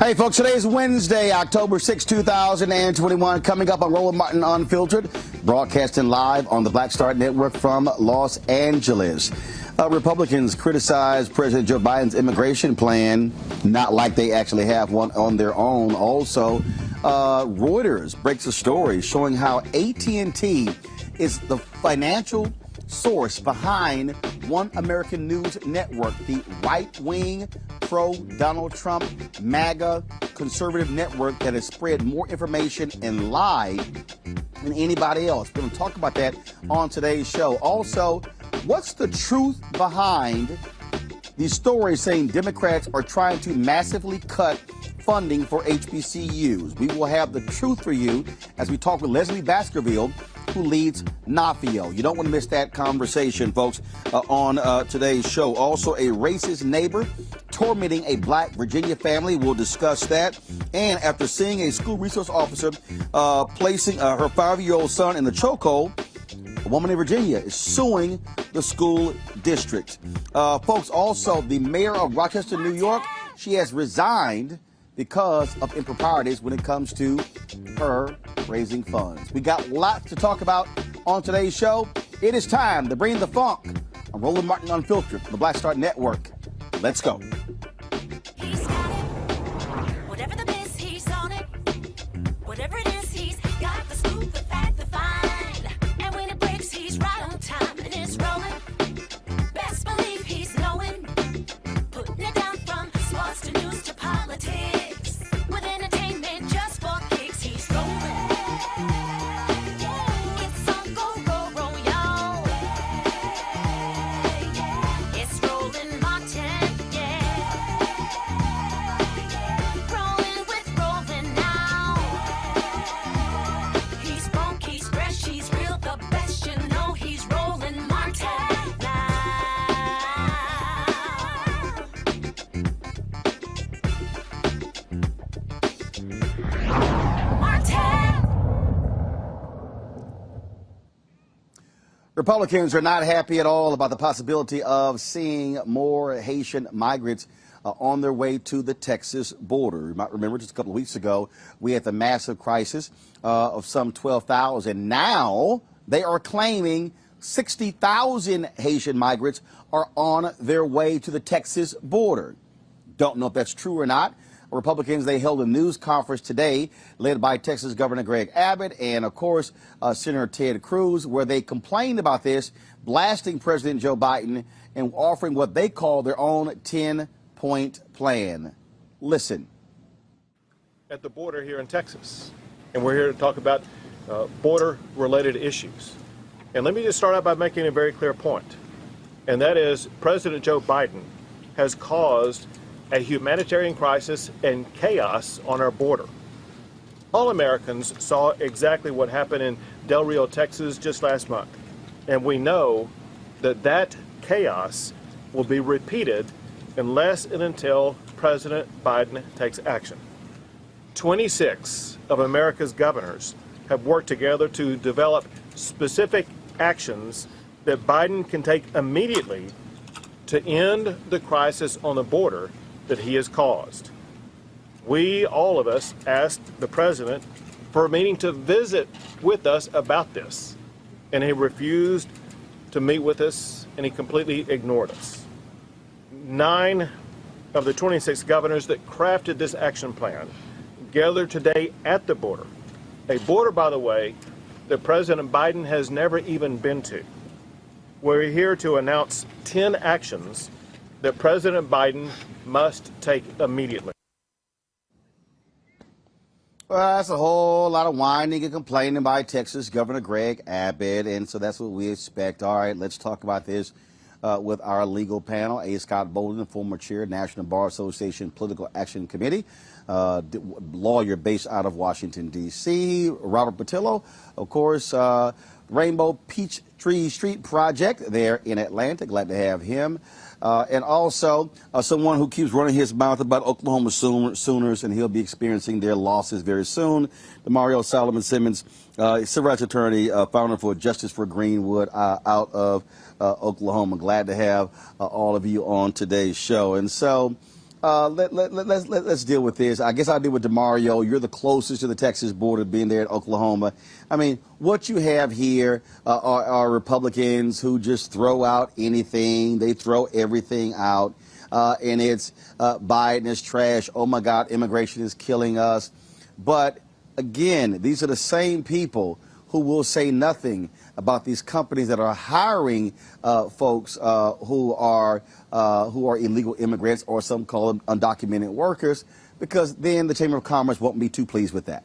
Hey, folks, today is Wednesday, October 6, 2021. Coming up on Roland Martin Unfiltered, broadcasting live on the Black Star Network from Los Angeles. Republicans criticize President Joe Biden's immigration plan, not like they actually have one on their own. Also, Reuters breaks a story showing how AT&T is the financial source behind One American News Network, the right-wing, pro-Donald Trump, MAGA, conservative network that has spread more information and lied than anybody else. We're going to talk about that on today's show. Also, what's the truth behind these stories saying Democrats are trying to massively cut funding for HBCUs? We will have the truth for you as we talk with Leslie Baskerville, who leads NAFIO. You don't want to miss that conversation, folks, on today's show. Also, a racist neighbor tormenting a black Virginia family. We'll discuss that. And after seeing a school resource officer placing her 5-year-old son in the chokehold, a woman in Virginia is suing the school district. Folks, also, the mayor of Rochester, New York, she has resigned because of improprieties when it comes to her raising funds. We got lots to talk about on today's show. It is time to bring the funk on Roland Martin Unfiltered, the Black Star Network. Let's go. He's got it. Whatever the biz, he's on it. Whatever it is, he's got the scoop, the fact, the find. And when it breaks, he's right on time and it's rolling. Best believe he's knowing. Putting it down from sports to news to politics. With entertainment just for kicks, he's rolling. It's on go, y'all. It's Roland Martin, yeah. Rolling with Roland now. He's funk, he's fresh, he's real, the best, you know he's Roland Martin now. Republicans are not happy at all about the possibility of seeing more Haitian migrants on their way to the Texas border. You might remember just a couple of weeks ago, we had the massive crisis of some 12,000. Now they are claiming 60,000 Haitian migrants are on their way to the Texas border. Don't know if that's true or not. Republicans, they held a news conference today led by Texas Governor Greg Abbott and, of course, Senator Ted Cruz, where they complained about this, blasting President Joe Biden and offering what they call their own 10-point plan. Listen. At the border here in Texas, and we're here to talk about border-related issues. And let me just start out by making a very clear point, and that is President Joe Biden has caused a humanitarian crisis and chaos on our border. All Americans saw exactly what happened in Del Rio, Texas just last month. And we know that that chaos will be repeated unless and until President Biden takes action. 26 of America's governors have worked together to develop specific actions that Biden can take immediately to end the crisis on the border that he has caused. We, all of us, asked the president for a meeting to visit with us about this, and he refused to meet with us, and he completely ignored us. 9 of the 26 governors that crafted this action plan gathered today at the border, a border, by the way, that President Biden has never even been to. We're here to announce 10 actions that President Biden must take immediately. Well, that's a whole lot of whining and complaining by Texas Governor Greg Abbott, and so that's what we expect. All right, let's talk about this with our legal panel. A. Scott Bolden, former chair, National Bar Association Political Action Committee, lawyer based out of Washington, D.C. Robert Patillo, of course, Rainbow Peachtree Street Project there in Atlanta. Glad to have him. And also someone who keeps running his mouth about Oklahoma Sooners, and he'll be experiencing their losses very soon. Mario Solomon Simmons, civil rights attorney, founder for Justice for Greenwood out of Oklahoma. Glad to have all of you on today's show. And so Let's deal with this. I guess I'll deal with DeMario. You're the closest to the Texas border, being there in Oklahoma. I mean, what you have here are Republicans who just throw out anything. They throw everything out. And it's Biden is trash. Oh, my God, immigration is killing us. But again, these are the same people who will say nothing about these companies that are hiring folks who are illegal immigrants, or some call them undocumented workers, because then the Chamber of Commerce won't be too pleased with that.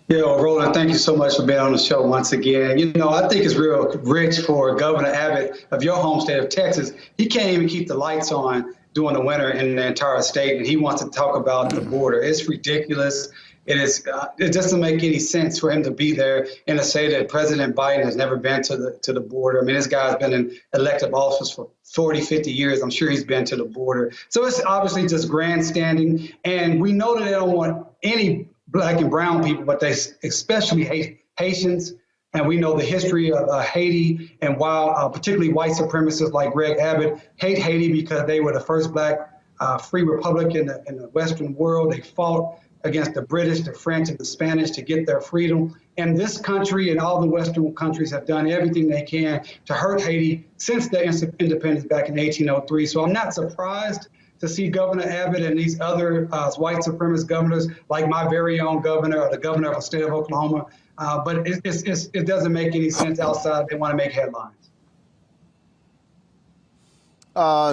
Yeah, well, Roland, thank you so much for being on the show once again. You know, I think it's real rich for Governor Abbott of your home state of Texas. He can't even keep the lights on during the winter in the entire state, and he wants to talk about the border. It's ridiculous. It doesn't make any sense for him to be there and to say that President Biden has never been to the border. I mean, this guy's been in elective office for 40, 50 years. I'm sure he's been to the border. So it's obviously just grandstanding. And we know that they don't want any black and brown people, but they especially hate Haitians. And we know the history of Haiti, and while particularly white supremacists like Greg Abbott hate Haiti because they were the first black free republic in the Western world. They fought against the British, the French, and the Spanish to get their freedom. And this country and all the Western countries have done everything they can to hurt Haiti since their independence back in 1803. So I'm not surprised to see Governor Abbott and these other white supremacist governors, like my very own governor, or the governor of the state of Oklahoma. But it doesn't make any sense outside. They want to make headlines.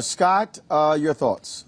Scott, your thoughts?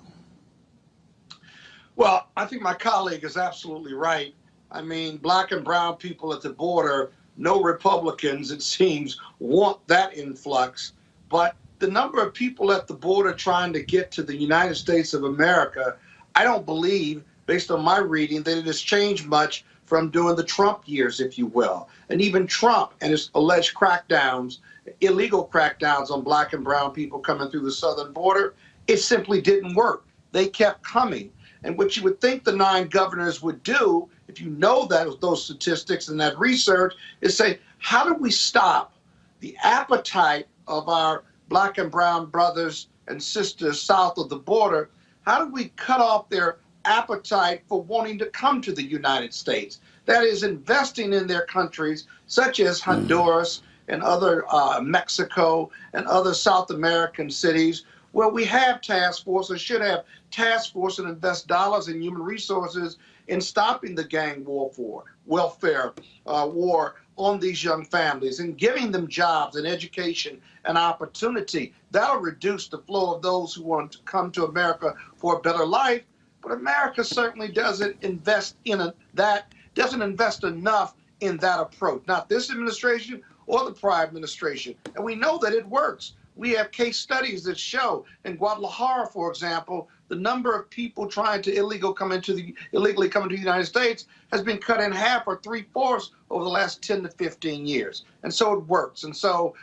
Well, I think my colleague is absolutely right. I mean, black and brown people at the border, no Republicans, it seems, want that influx. But the number of people at the border trying to get to the United States of America, I don't believe, based on my reading, that it has changed much from during the Trump years, if you will. And even Trump and his alleged crackdowns, illegal crackdowns on black and brown people coming through the southern border, it simply didn't work. They kept coming. And what you would think the 9 governors would do, if you know that those statistics and that research, is say, how do we stop the appetite of our black and brown brothers and sisters south of the border? How do we cut off their appetite for wanting to come to the United States? That is, investing in their countries, such as Honduras and other Mexico and other South American cities, where we have task force, or should have task force, and invest dollars in human resources in stopping the gang welfare war on these young families and giving them jobs and education and opportunity. That'll reduce the flow of those who want to come to America for a better life. But America certainly doesn't invest doesn't invest enough in that approach. Not this administration or the prior administration. And we know that it works. We have case studies that show in Guadalajara, for example, the number of people trying to illegally come into the United States has been cut in half or 3/4 over the last 10 to 15 years. And so it works. And so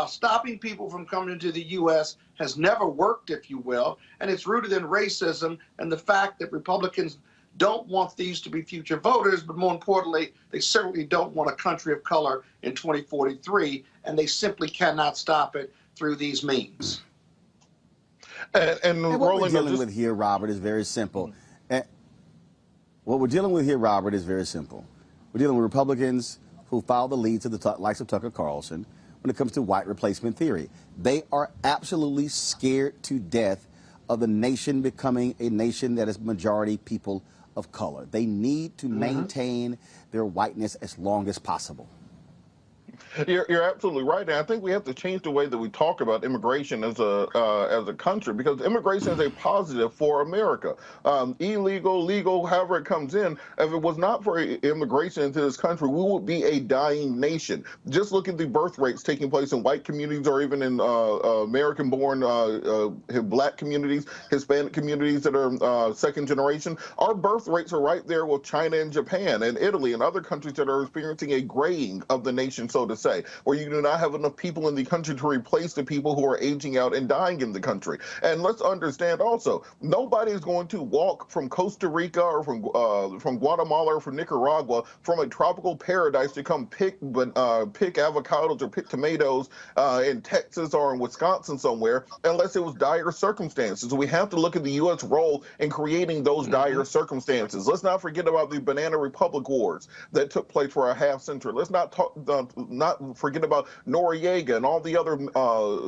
stopping people from coming into the U.S. has never worked, if you will. And it's rooted in racism and the fact that Republicans don't want these to be future voters, but more importantly, they certainly don't want a country of color in 2043, and they simply cannot stop it through these means. And what we're dealing with here, Robert, is very simple. What we're dealing with here, Robert, is very simple. We're dealing with Republicans who follow the leads of the likes of Tucker Carlson when it comes to white replacement theory. They are absolutely scared to death of the nation becoming a nation that is majority people of color. They need to maintain their whiteness as long as possible. You're absolutely right, and I think we have to change the way that we talk about immigration as a country, because immigration is a positive for America. Illegal, legal, however it comes in. If it was not for immigration into this country, we would be a dying nation. Just look at the birth rates taking place in white communities, or even in American-born black communities, Hispanic communities that are second generation. Our birth rates are right there with China and Japan and Italy and other countries that are experiencing a graying of the nation, so to say, where you do not have enough people in the country to replace the people who are aging out and dying in the country. And let's understand also, nobody is going to walk from Costa Rica or from Guatemala or from Nicaragua from a tropical paradise to come pick avocados or pick tomatoes in Texas or in Wisconsin somewhere, unless it was dire circumstances. We have to look at the U.S. role in creating those dire circumstances. Let's not forget about the Banana Republic Wars that took place for a half century. Let's not forget about Noriega and all the other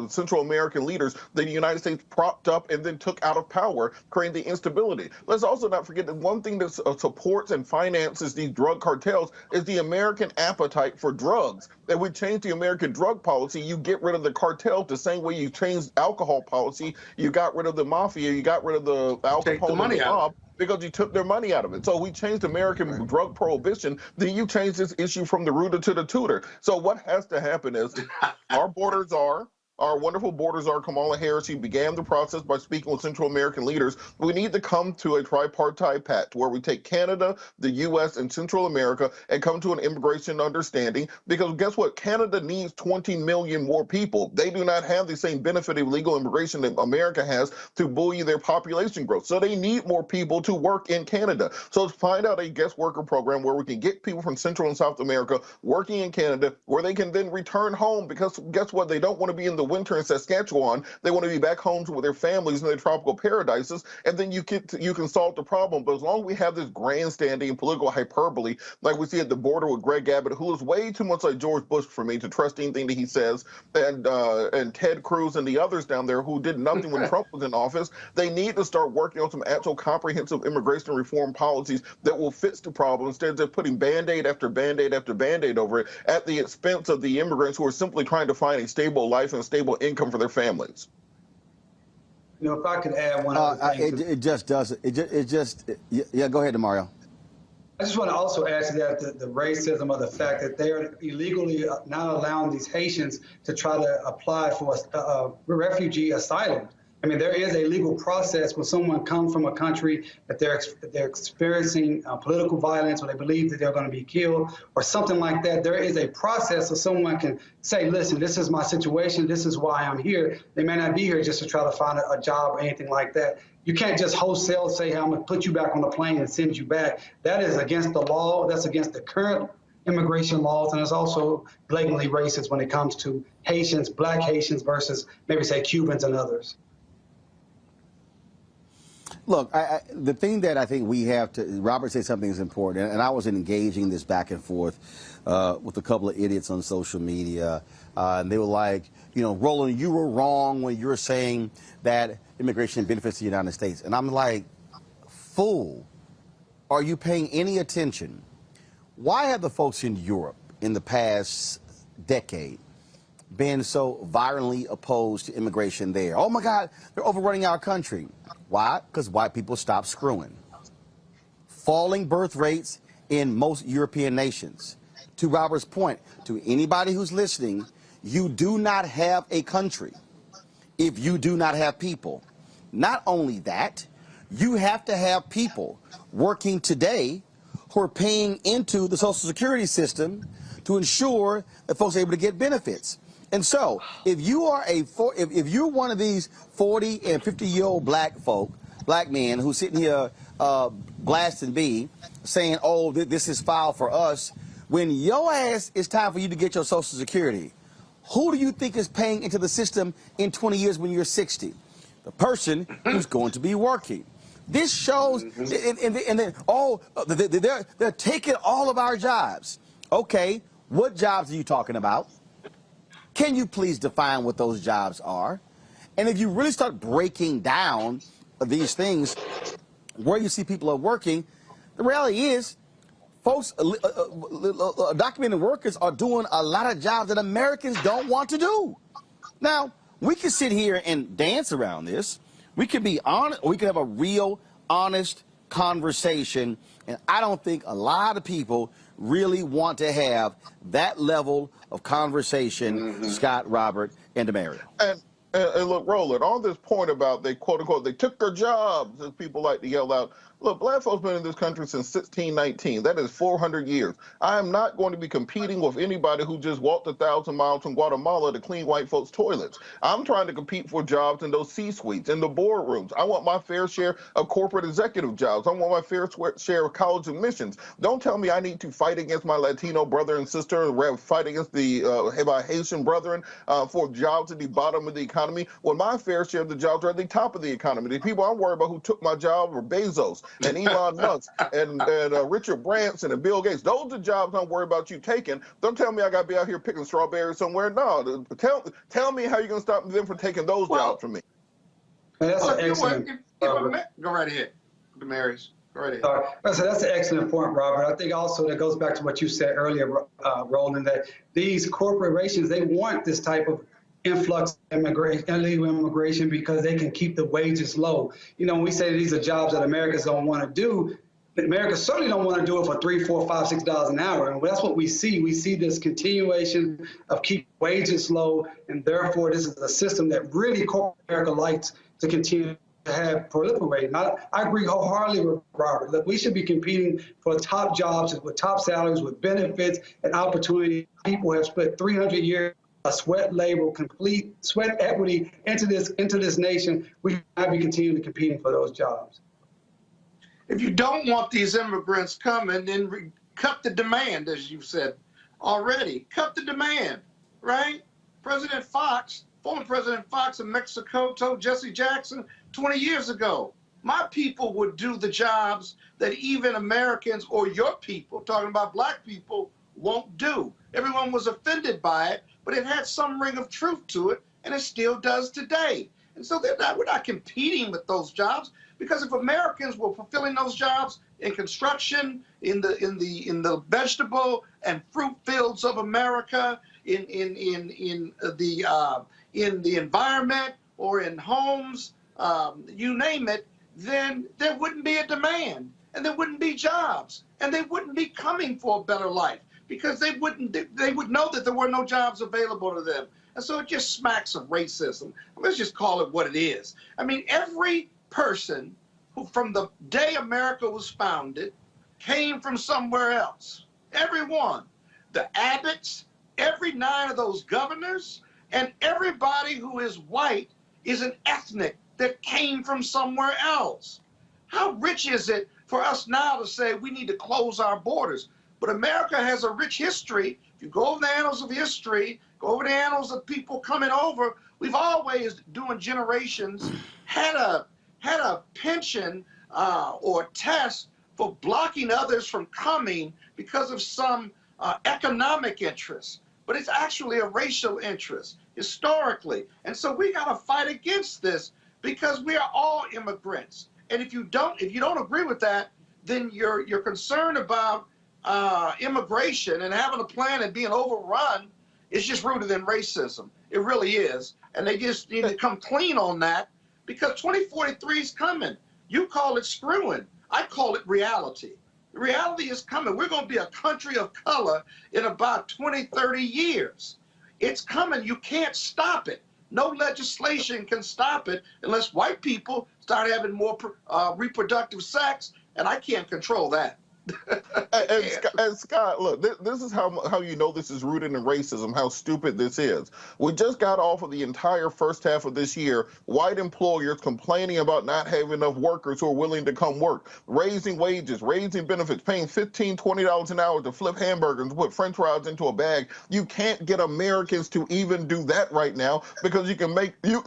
Central American leaders that the United States propped up and then took out of power, creating the instability. Let's also not forget that one thing that supports and finances these drug cartels is the American appetite for drugs. If we change the American drug policy, you get rid of the cartels the same way you changed alcohol policy. You got rid of the mafia, you got rid of the alcohol and the mob, because you took their money out of it. So we changed American drug prohibition, then you change this issue from the rooter to the tutor. So what has to happen is our wonderful borders are Kamala Harris. She began the process by speaking with Central American leaders. We need to come to a tripartite pact where we take Canada, the U.S., and Central America and come to an immigration understanding, because guess what? Canada needs 20 million more people. They do not have the same benefit of legal immigration that America has to buoy their population growth. So they need more people to work in Canada. So let's find out a guest worker program where we can get people from Central and South America working in Canada, where they can then return home, because guess what? They don't want to be in the winter in Saskatchewan. They want to be back home with their families in their tropical paradises, and then you can solve the problem. But as long as we have this grandstanding and political hyperbole, like we see at the border with Greg Abbott, who is way too much like George Bush for me to trust anything that he says, and Ted Cruz and the others down there who did nothing when Trump was in office, they need to start working on some actual comprehensive immigration reform policies that will fix the problem, instead of putting Band-Aid after Band-Aid after Band-Aid over it at the expense of the immigrants who are simply trying to find a stable life and a stable income for their families. You know, if I could add one other thing. It just doesn't. Yeah, go ahead, Mario. I just want to also add to that the racism of the fact that they're illegally not allowing these Haitians to try to apply for a refugee asylum. I mean, there is a legal process when someone comes from a country that they're experiencing political violence, or they believe that they're going to be killed or something like that. There is a process so someone can say, listen, this is my situation. This is why I'm here. They may not be here just to try to find a job or anything like that. You can't just wholesale say, hey, I'm going to put you back on the plane and send you back. That is against the law. That's against the current immigration laws, and it's also blatantly racist when it comes to Haitians, Black Haitians versus maybe say Cubans and others. Look, the thing that I think we have to, Robert said something is important, and I was engaging this back and forth with a couple of idiots on social media, and they were like, you know, Roland, you were wrong when you were saying that immigration benefits the United States. And I'm like, fool, are you paying any attention? Why have the folks in Europe in the past decade been so violently opposed to immigration there? Oh my God, they're overrunning our country. Why? Because white people stopped screwing. Falling birth rates in most European nations. To Robert's point, to anybody who's listening, you do not have a country if you do not have people. Not only that, you have to have people working today who are paying into the Social Security system to ensure that folks are able to get benefits. And so, if you are if you're one of these 40 and 50-year-old black men who's sitting here blasting B, saying, "Oh, this is foul for us," when your ass it's time for you to get your Social Security, who do you think is paying into the system in 20 years when you're 60? The person who's going to be working. This shows, and then they're taking all of our jobs. Okay, what jobs are you talking about? Can you please define what those jobs are? And if you really start breaking down these things, where you see people are working, the reality is, folks, documented workers are doing a lot of jobs that Americans don't want to do. Now, we can sit here and dance around this. We can be honest, or we can have a real, honest conversation. And I don't think a lot of people really want to have that level of conversation, Scott, Robert, and Demario. And look, Roland, on this point about they, quote unquote, they took their jobs, as people like to yell out, Look, black folks been in this country since 1619. That is 400 years. I am not going to be competing with anybody who just walked 1,000 miles from Guatemala to clean white folks' toilets. I'm trying to compete for jobs in those C-suites, in the boardrooms. I want my fair share of corporate executive jobs. I want my fair share of college admissions. Don't tell me I need to fight against my Latino brother and sister, and fight against my Haitian brethren for jobs at the bottom of the economy, when my fair share of the jobs are at the top of the economy. The people I'm worried about who took my job were Bezos and Elon Musk and Richard Branson and Bill Gates. Those are the jobs I'm worried about you taking. Don't tell me I got to be out here picking strawberries somewhere. No, tell me how you're going to stop them from taking those jobs from me. That's an excellent. Go right ahead, Damaris. Go right ahead. So that's an excellent point, Robert. I think also that goes back to what you said earlier, Roland, that these corporations, they want this type of influx of illegal immigration because they can keep the wages low. You know, when we say these are jobs that Americans don't want to do, America certainly don't want to do it for $3, $4, $5, $6 an hour. And that's what we see. We see this continuation of keep wages low, and therefore this is a system that really corporate America likes to continue to have proliferated. I agree wholeheartedly with Robert. Look, we should be competing for top jobs with top salaries, with benefits and opportunity. People have spent 300 years sweat labor, complete sweat equity into this nation. We should be continuing to competing for those jobs. If you don't want these immigrants coming, then cut the demand, as you said already. Cut the demand, right? President Fox, former President Fox of Mexico, told Jesse Jackson 20 years ago, my people would do the jobs that even Americans or your people, talking about black people, won't do. Everyone was offended by it, but it had some ring of truth to it, and it still does today. And so we're not competing with those jobs, because if Americans were fulfilling those jobs in construction, in the vegetable and fruit fields of America, in the environment or in homes, you name it, then there wouldn't be a demand, and there wouldn't be jobs, and they wouldn't be coming for a better life, because they would know that there were no jobs available to them. And so it just smacks of racism. Let's just call it what it is. I mean, every person who from the day America was founded came from somewhere else. Everyone. The Abbotts, every 9 of those governors, and everybody who is white is an ethnic that came from somewhere else. How rich is it for us now to say we need to close our borders? But America has a rich history. If you go over the annals of history, go over the annals of people coming over, we've always, during generations, had a penchant or test for blocking others from coming because of some economic interest. But it's actually a racial interest, historically. And so we got to fight against this, because we are all immigrants. And if you don't agree with that, then you're concerned about immigration and having a plan and being overrun is just rooted in racism. It really is. And they just need to come clean on that, because 2043 is coming. You call it screwing. I call it reality. The reality is coming. We're going to be a country of color in about 20, 30 years. It's coming. You can't stop it. No legislation can stop it unless white people start having more reproductive sex, and I can't control that. And Scott, look, this is how you know this is rooted in racism, how stupid this is. We just got off of the entire first half of this year, white employers complaining about not having enough workers who are willing to come work, raising wages, raising benefits, paying $15, $20 an hour to flip hamburgers and put french fries into a bag. You can't get Americans to even do that right now, because you can you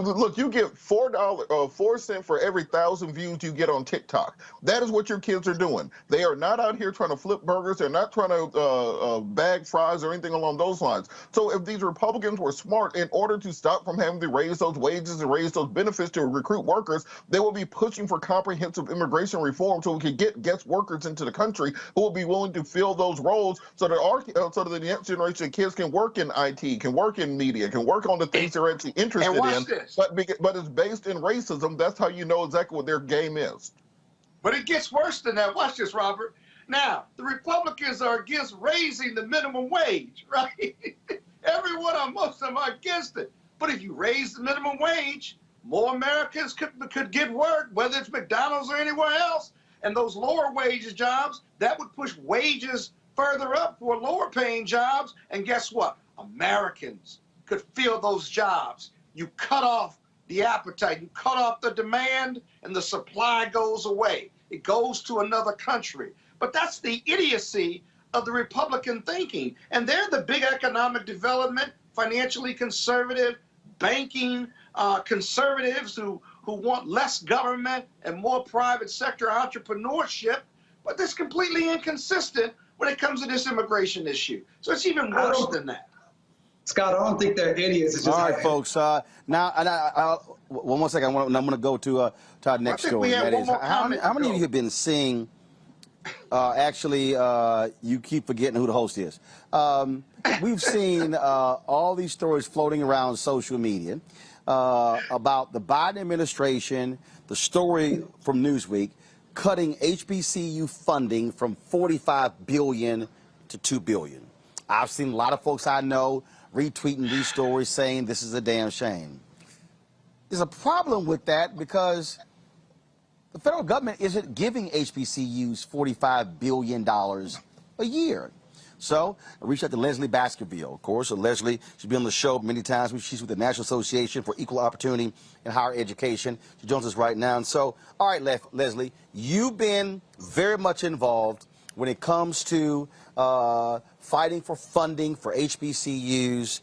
get $4 cents for every 1,000 views you get on TikTok. That is what your kids are doing. They are not out here trying to flip burgers. They're not trying to bag fries or anything along those lines. So if these Republicans were smart, in order to stop from having to raise those wages and raise those benefits to recruit workers, they will be pushing for comprehensive immigration reform, so we could get guest workers into the country who will be willing to fill those roles, so that the next generation of kids can work in IT, can work in media, can work on the things they're actually interested in. But it's based in racism. That's how you know exactly what their game is. But it gets worse than that. Watch this, Robert. Now, the Republicans are against raising the minimum wage, right? Everyone, most of them are against it. But if you raise the minimum wage, more Americans could get work, whether it's McDonald's or anywhere else. And those lower wages jobs, that would push wages further up for lower paying jobs. And guess what? Americans could fill those jobs. You cut off the appetite, you cut off the demand, and the supply goes away. It goes to another country. But that's the idiocy of the Republican thinking. And they're the big economic development, financially conservative, banking conservatives who want less government and more private sector entrepreneurship. But that's completely inconsistent when it comes to this immigration issue. So it's even worse than that. Scott, I don't think they're idiots. It's just All right, folks. Now, one more second. I'm going to go to our next story. That is, how many of you have been seeing? Actually, you keep forgetting who the host is. We've seen all these stories floating around social media about the Biden administration. The story from Newsweek cutting HBCU funding from $45 billion to $2 billion. I've seen a lot of folks I know retweeting these stories saying this is a damn shame. There's a problem with that because the federal government isn't giving HBCUs $45 billion a year. So I reached out to Leslie Baskerville, of course. So Leslie, she's been on the show many times. She's with the National Association for Equal Opportunity in Higher Education. She joins us right now. And so, all right, Leslie, you've been very much involved when it comes to fighting for funding for HBCUs.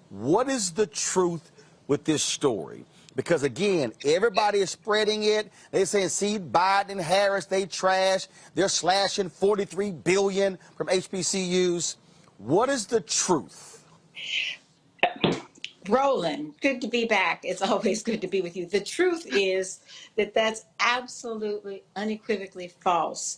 What is the truth with this story? Because, again, everybody is spreading it. They're saying, see, Biden and Harris, they trash. They're slashing $43 billion from HBCUs. What is the truth? Roland, good to be back. It's always good to be with you. The truth is that that's absolutely unequivocally false.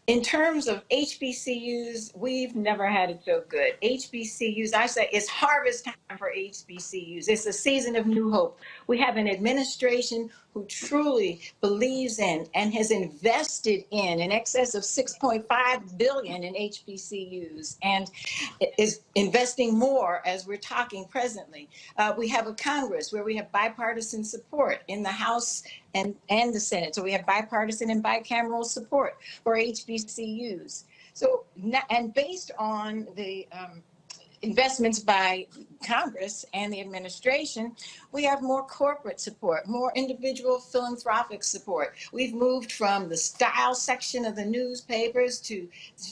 In terms of HBCUs, we've never had it so good. HBCUs, I say it's harvest time for HBCUs. It's a season of new hope. We have an administration who truly believes in and has invested in excess of $6.5 billion in HBCUs and is investing more as we're talking presently. We have a Congress where we have bipartisan support in the House and the Senate. So we have bipartisan and bicameral support for HBCUs. So, and based on the investments by Congress and the administration, we have more corporate support, more individual philanthropic support. We've moved from the style section of the newspapers to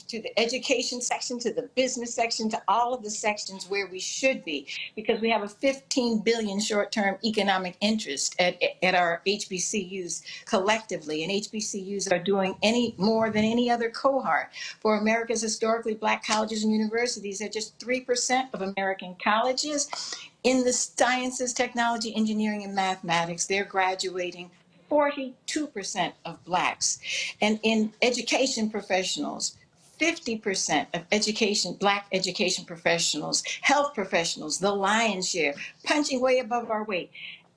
the education section, to the business section, to all of the sections where we should be, because we have a 15 billion short-term economic interest at our HBCUs collectively, and HBCUs are doing more than any other cohort. For America's historically Black colleges and universities, they're just 3% of American colleges. In the sciences, technology, engineering, and mathematics, they're graduating 42% of Blacks. And in education professionals, 50% of Black education professionals, health professionals, the lion's share, punching way above our weight.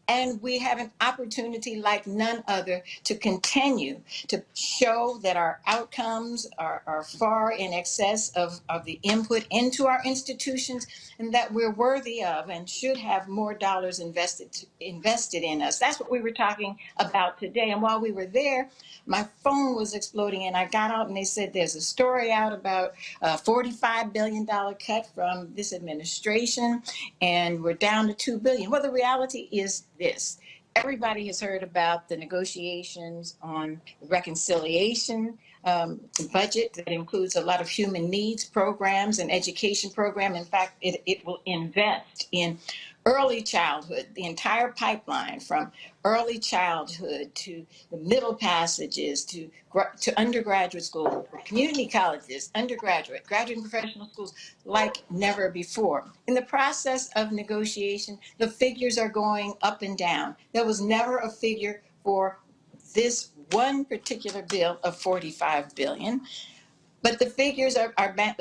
And we have an opportunity like none other to continue to show that our outcomes are far in excess of the input into our institutions, and that we're worthy of and should have more dollars invested in us. That's what we were talking about today. And while we were there, my phone was exploding, and I got out and they said there's a story out about a $45 billion cut from this administration, and we're down to $2 billion. Well, the reality is this. Everybody has heard about the negotiations on reconciliation budget that includes a lot of human needs programs and education program. In fact, it will invest in early childhood, the entire pipeline from early childhood to the middle passages to undergraduate school, community colleges, undergraduate, graduate and professional schools like never before. In the process of negotiation, the figures are going up and down. There was never a figure for this one particular bill of $45 billion. But the figures are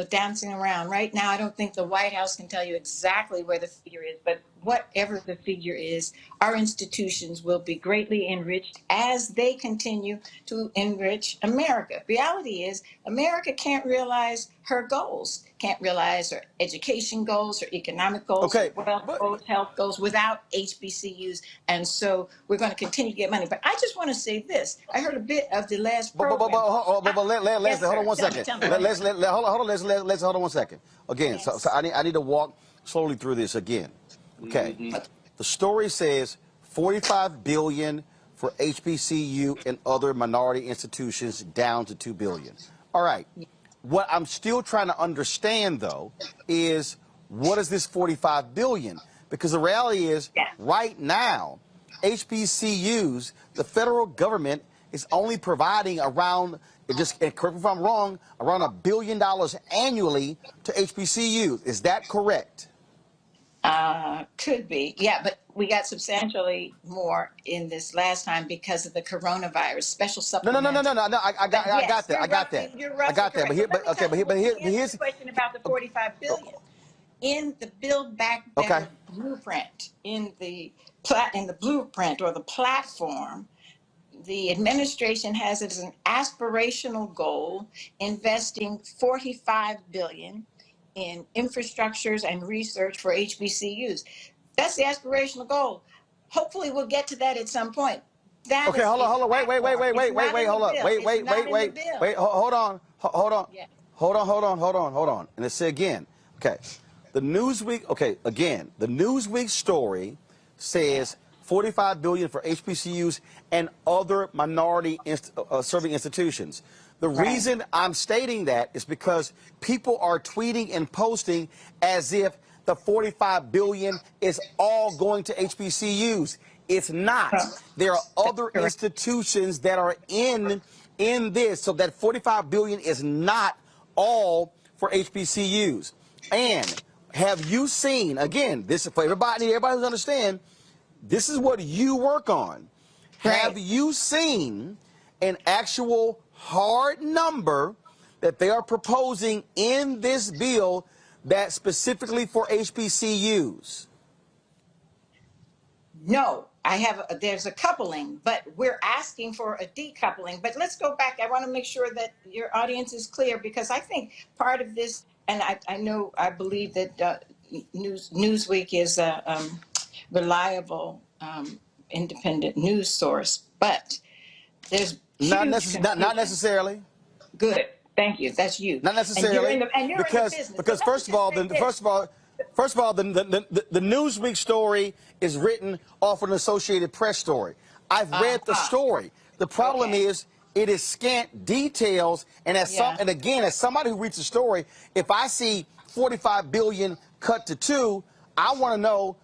dancing around. Right now, I don't think the White House can tell you exactly where the figure is, but whatever the figure is, our institutions will be greatly enriched as they continue to enrich America. Reality is, America can't realize her goals, can't realize her education goals, her economic goals, her Okay, wealth but goals, health goals without HBCUs. And so we're going to continue to get money. But I just want to say this. I heard a bit of the last program. Yes, Leslie, hold on sir. one Tell me, second. tell me. Leslie, hold on, Leslie, hold on one second. Again, so Yes. I need to walk slowly through this again. Okay, the story says 45 billion for HBCU and other minority institutions, down to 2 billion. All right. What I'm still trying to understand, though, is what is this 45 billion? Because the reality is, Yeah. right now, HBCUs, the federal government is only providing around, and correct me if I'm wrong, around $1 billion annually to HBCUs. Is that correct? Could be. Yeah, but we got substantially more in this last time because of the coronavirus special No, supplement. I But yes, got that. you're I got roughly that. correct. But Let me answer here's the question about the 45 billion. In the Build Back okay. Better blueprint, in the blueprint or the platform, the administration has as an aspirational goal investing 45 billion in infrastructures and research for HBCUs. That's the aspirational goal. Hopefully we'll get to that at some point. That Okay, is hold a on, wait, platform. It's not in the hold on, bill. It's not in the bill. hold on, Yeah. hold on. And let's say again, okay, the Newsweek, the Newsweek story says 45 billion for HBCUs and other minority serving institutions. The Right. reason I'm stating that is because people are tweeting and posting as if the 45 billion is all going to HBCUs. It's not. Huh. There are other correct. institutions that are in this, so that 45 billion is not all for HBCUs. And have you seen, again, this is for everybody who's understand, this is what you work on. Right. Have you seen an actual hard number that they are proposing in this bill that's specifically for HBCUs? No, there's a coupling, but we're asking for a decoupling. But let's go back. I want to make sure that your audience is clear because I think part of this, and I believe that Newsweek is a reliable, independent news source, but there's Not huge confusion. necessarily. Good. Thank you. That's you. Not necessarily. And you're in the business. Because So let me first of all, just the Newsweek story is written off an Associated Press story. I've read the story. The problem Okay. is it is scant details, and as somebody who reads the story, if I see 45 billion cut to 2, I want to know.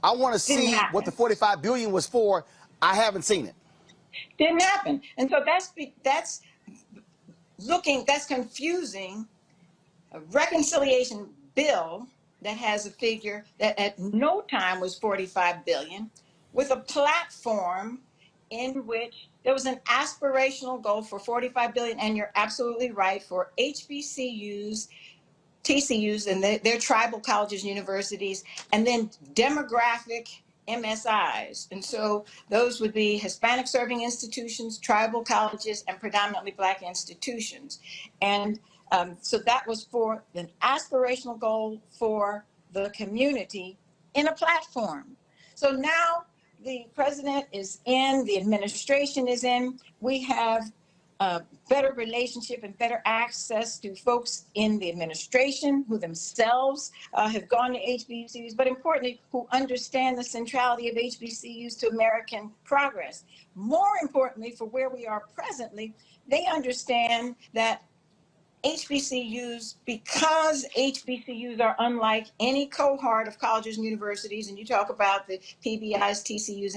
I want to see what the 45 billion was for. I haven't seen it. Didn't happen. And so that's confusing a reconciliation bill that has a figure that at no time was 45 billion with a platform in which there was an aspirational goal for 45 billion. And you're absolutely right, for HBCUs, TCUs, and their tribal colleges, universities, and then demographic MSIs. And so those would be Hispanic serving institutions, tribal colleges, and predominantly Black institutions. And so that was for an aspirational goal for the community in a platform. So now the president is in, the administration is in, we have better relationship and better access to folks in the administration who themselves have gone to HBCUs, but importantly, who understand the centrality of HBCUs to American progress. More importantly, for where we are presently, they understand that HBCUs, because HBCUs are unlike any cohort of colleges and universities, and you talk about the PBIs, TCUs,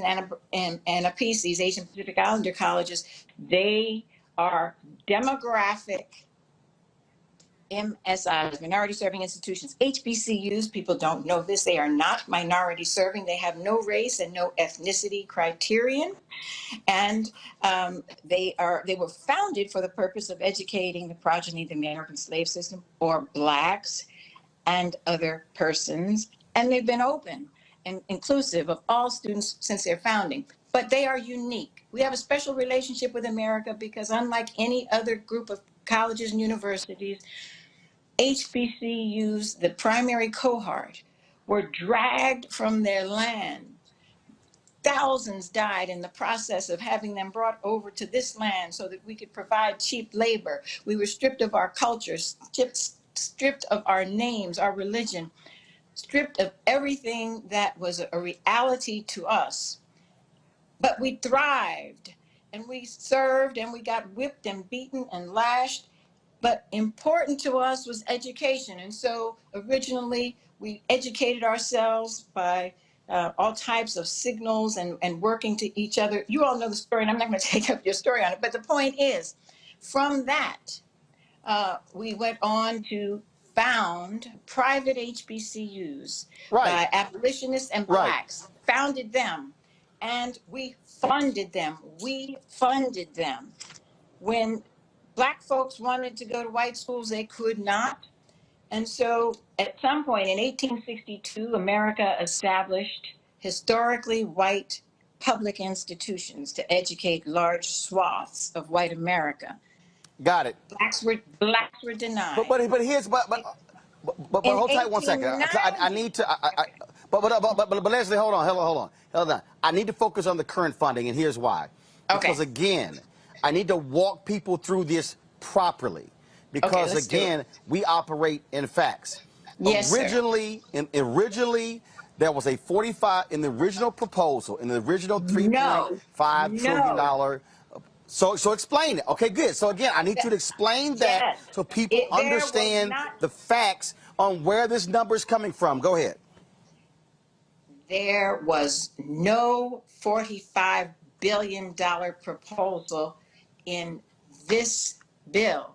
and APCs, Asian Pacific Islander colleges, they are demographic MSIs, minority serving institutions. HBCUs, people don't know this, they are not minority serving. They have no race and no ethnicity criterion. And they were founded for the purpose of educating the progeny of the American slave system, or Blacks and other persons. And they've been open. and inclusive of all students since their founding, but they are unique. We have a special relationship with America because unlike any other group of colleges and universities, HBCUs, the primary cohort, were dragged from their land. Thousands died in the process of having them brought over to this land so that we could provide cheap labor. We were stripped of our culture, stripped of our names, our religion, stripped of everything that was a reality to us. But we thrived and we served and we got whipped and beaten and lashed. But important to us was education. And so originally we educated ourselves by all types of signals and working to each other. You all know the story, and I'm not going to take up your story on it. But the point is, from that, we went on to found private HBCUs Right. by abolitionists and Right. blacks, founded them, and we funded them. We funded them. When black folks wanted to go to white schools, they could not. And so at some point in 1862, America established historically white public institutions to educate large swaths of white America. Got it. Blacks were But denied. but here's but In hold tight one second. I 1890, need to. But Leslie, hold on. I need to focus on the current funding, and here's why. Because Okay. again, I need to walk people through this properly. Because let's do it. again, we operate in facts. Yes, sir. Originally, there was a 45 in the original proposal, in the original $3.5 trillion dollar. So explain it. Okay, good. So again, I need you to explain that Yes. so people There was understand not- the facts on where this number is coming from. Go ahead. There was no $45 billion proposal in this bill.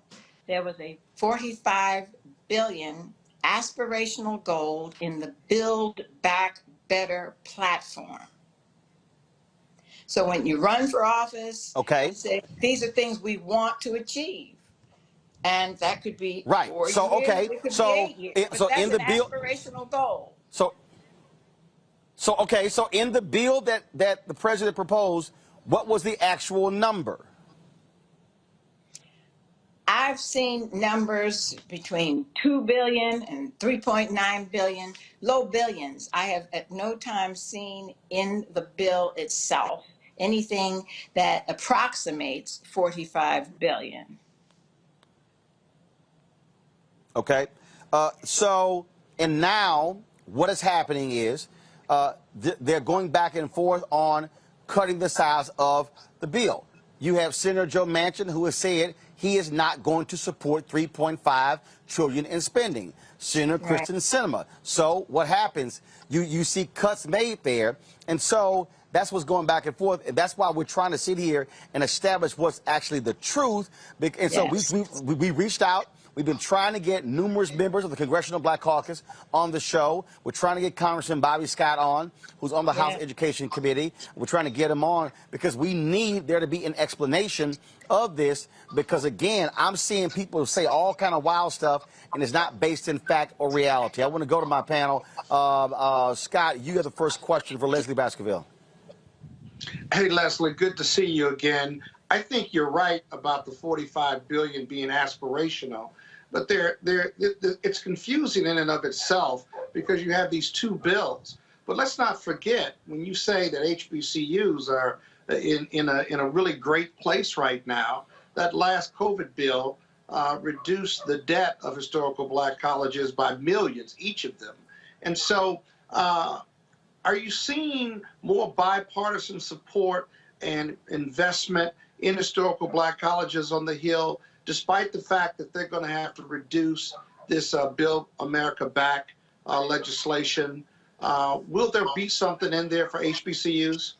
There was a $45 billion aspirational goal in the Build Back Better platform. So when you run for office, Okay. you say, these are things we want to achieve. And that could be Right. 4 So, years, okay. it could So, be 8 years. it- But so that's in the an bill- aspirational goal. So in the bill that the president proposed, what was the actual number? I've seen numbers between 2 billion and 3.9 billion, low billions. I have at no time seen in the bill itself anything that approximates 45 billion. Okay. And now what is happening is they're going back and forth on cutting the size of the bill. You have Senator Joe Manchin, who has said he is not going to support $3.5 trillion in spending. Senator Right. Kristen Sinema. So what happens? You see cuts made there, and so that's what's going back and forth, and that's why we're trying to sit here and establish what's actually the truth. And so Yes. we reached out. We've been trying to get numerous members of the Congressional Black Caucus on the show. We're trying to get Congressman Bobby Scott on, who's on the House Yeah. Education Committee. We're trying to get him on because we need there to be an explanation of this, because, again, I'm seeing people say all kind of wild stuff, and it's not based in fact or reality. I want to go to my panel. Scott, you have the first question for Leslie Baskerville. Hey, Leslie, good to see you again. I think you're right about the 45 billion being aspirational, but it's confusing in and of itself because you have these two bills. But let's not forget, when you say that HBCUs are in a really great place right now, that last COVID bill reduced the debt of historical black colleges by millions, each of them. And so are you seeing more bipartisan support and investment in historical black colleges on the Hill, despite the fact that they're going to have to reduce this Build America Back legislation? Will there be something in there for HBCUs?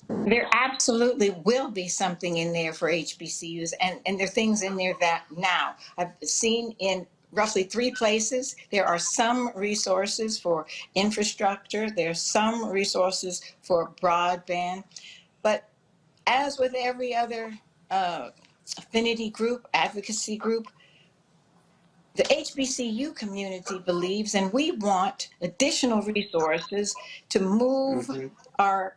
There absolutely will be something in there for HBCUs, and there are things in there that now I've seen in roughly 3 places. There are some resources for infrastructure. There's some resources for broadband. But as with every other affinity group, advocacy group, the HBCU community believes, and we want additional resources to move our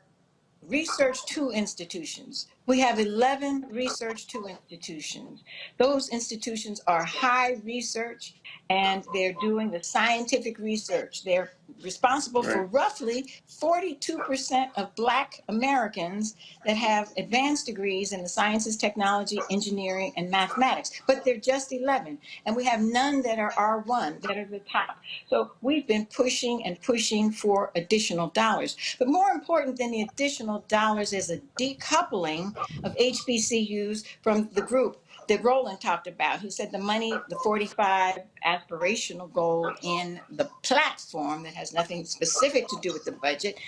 research to institutions. We have 11 research to institutions. Those institutions are high research and they're doing the scientific research. They're responsible for roughly 42% of Black Americans that have advanced degrees in the sciences, technology, engineering, and mathematics. But they're just 11. And we have none that are R1, that are the top. So we've been pushing and pushing for additional dollars. But more important than the additional dollars is a decoupling of HBCUs from the group that Roland talked about, who said the money, the 45 aspirational goal in the platform that has nothing specific to do with the budget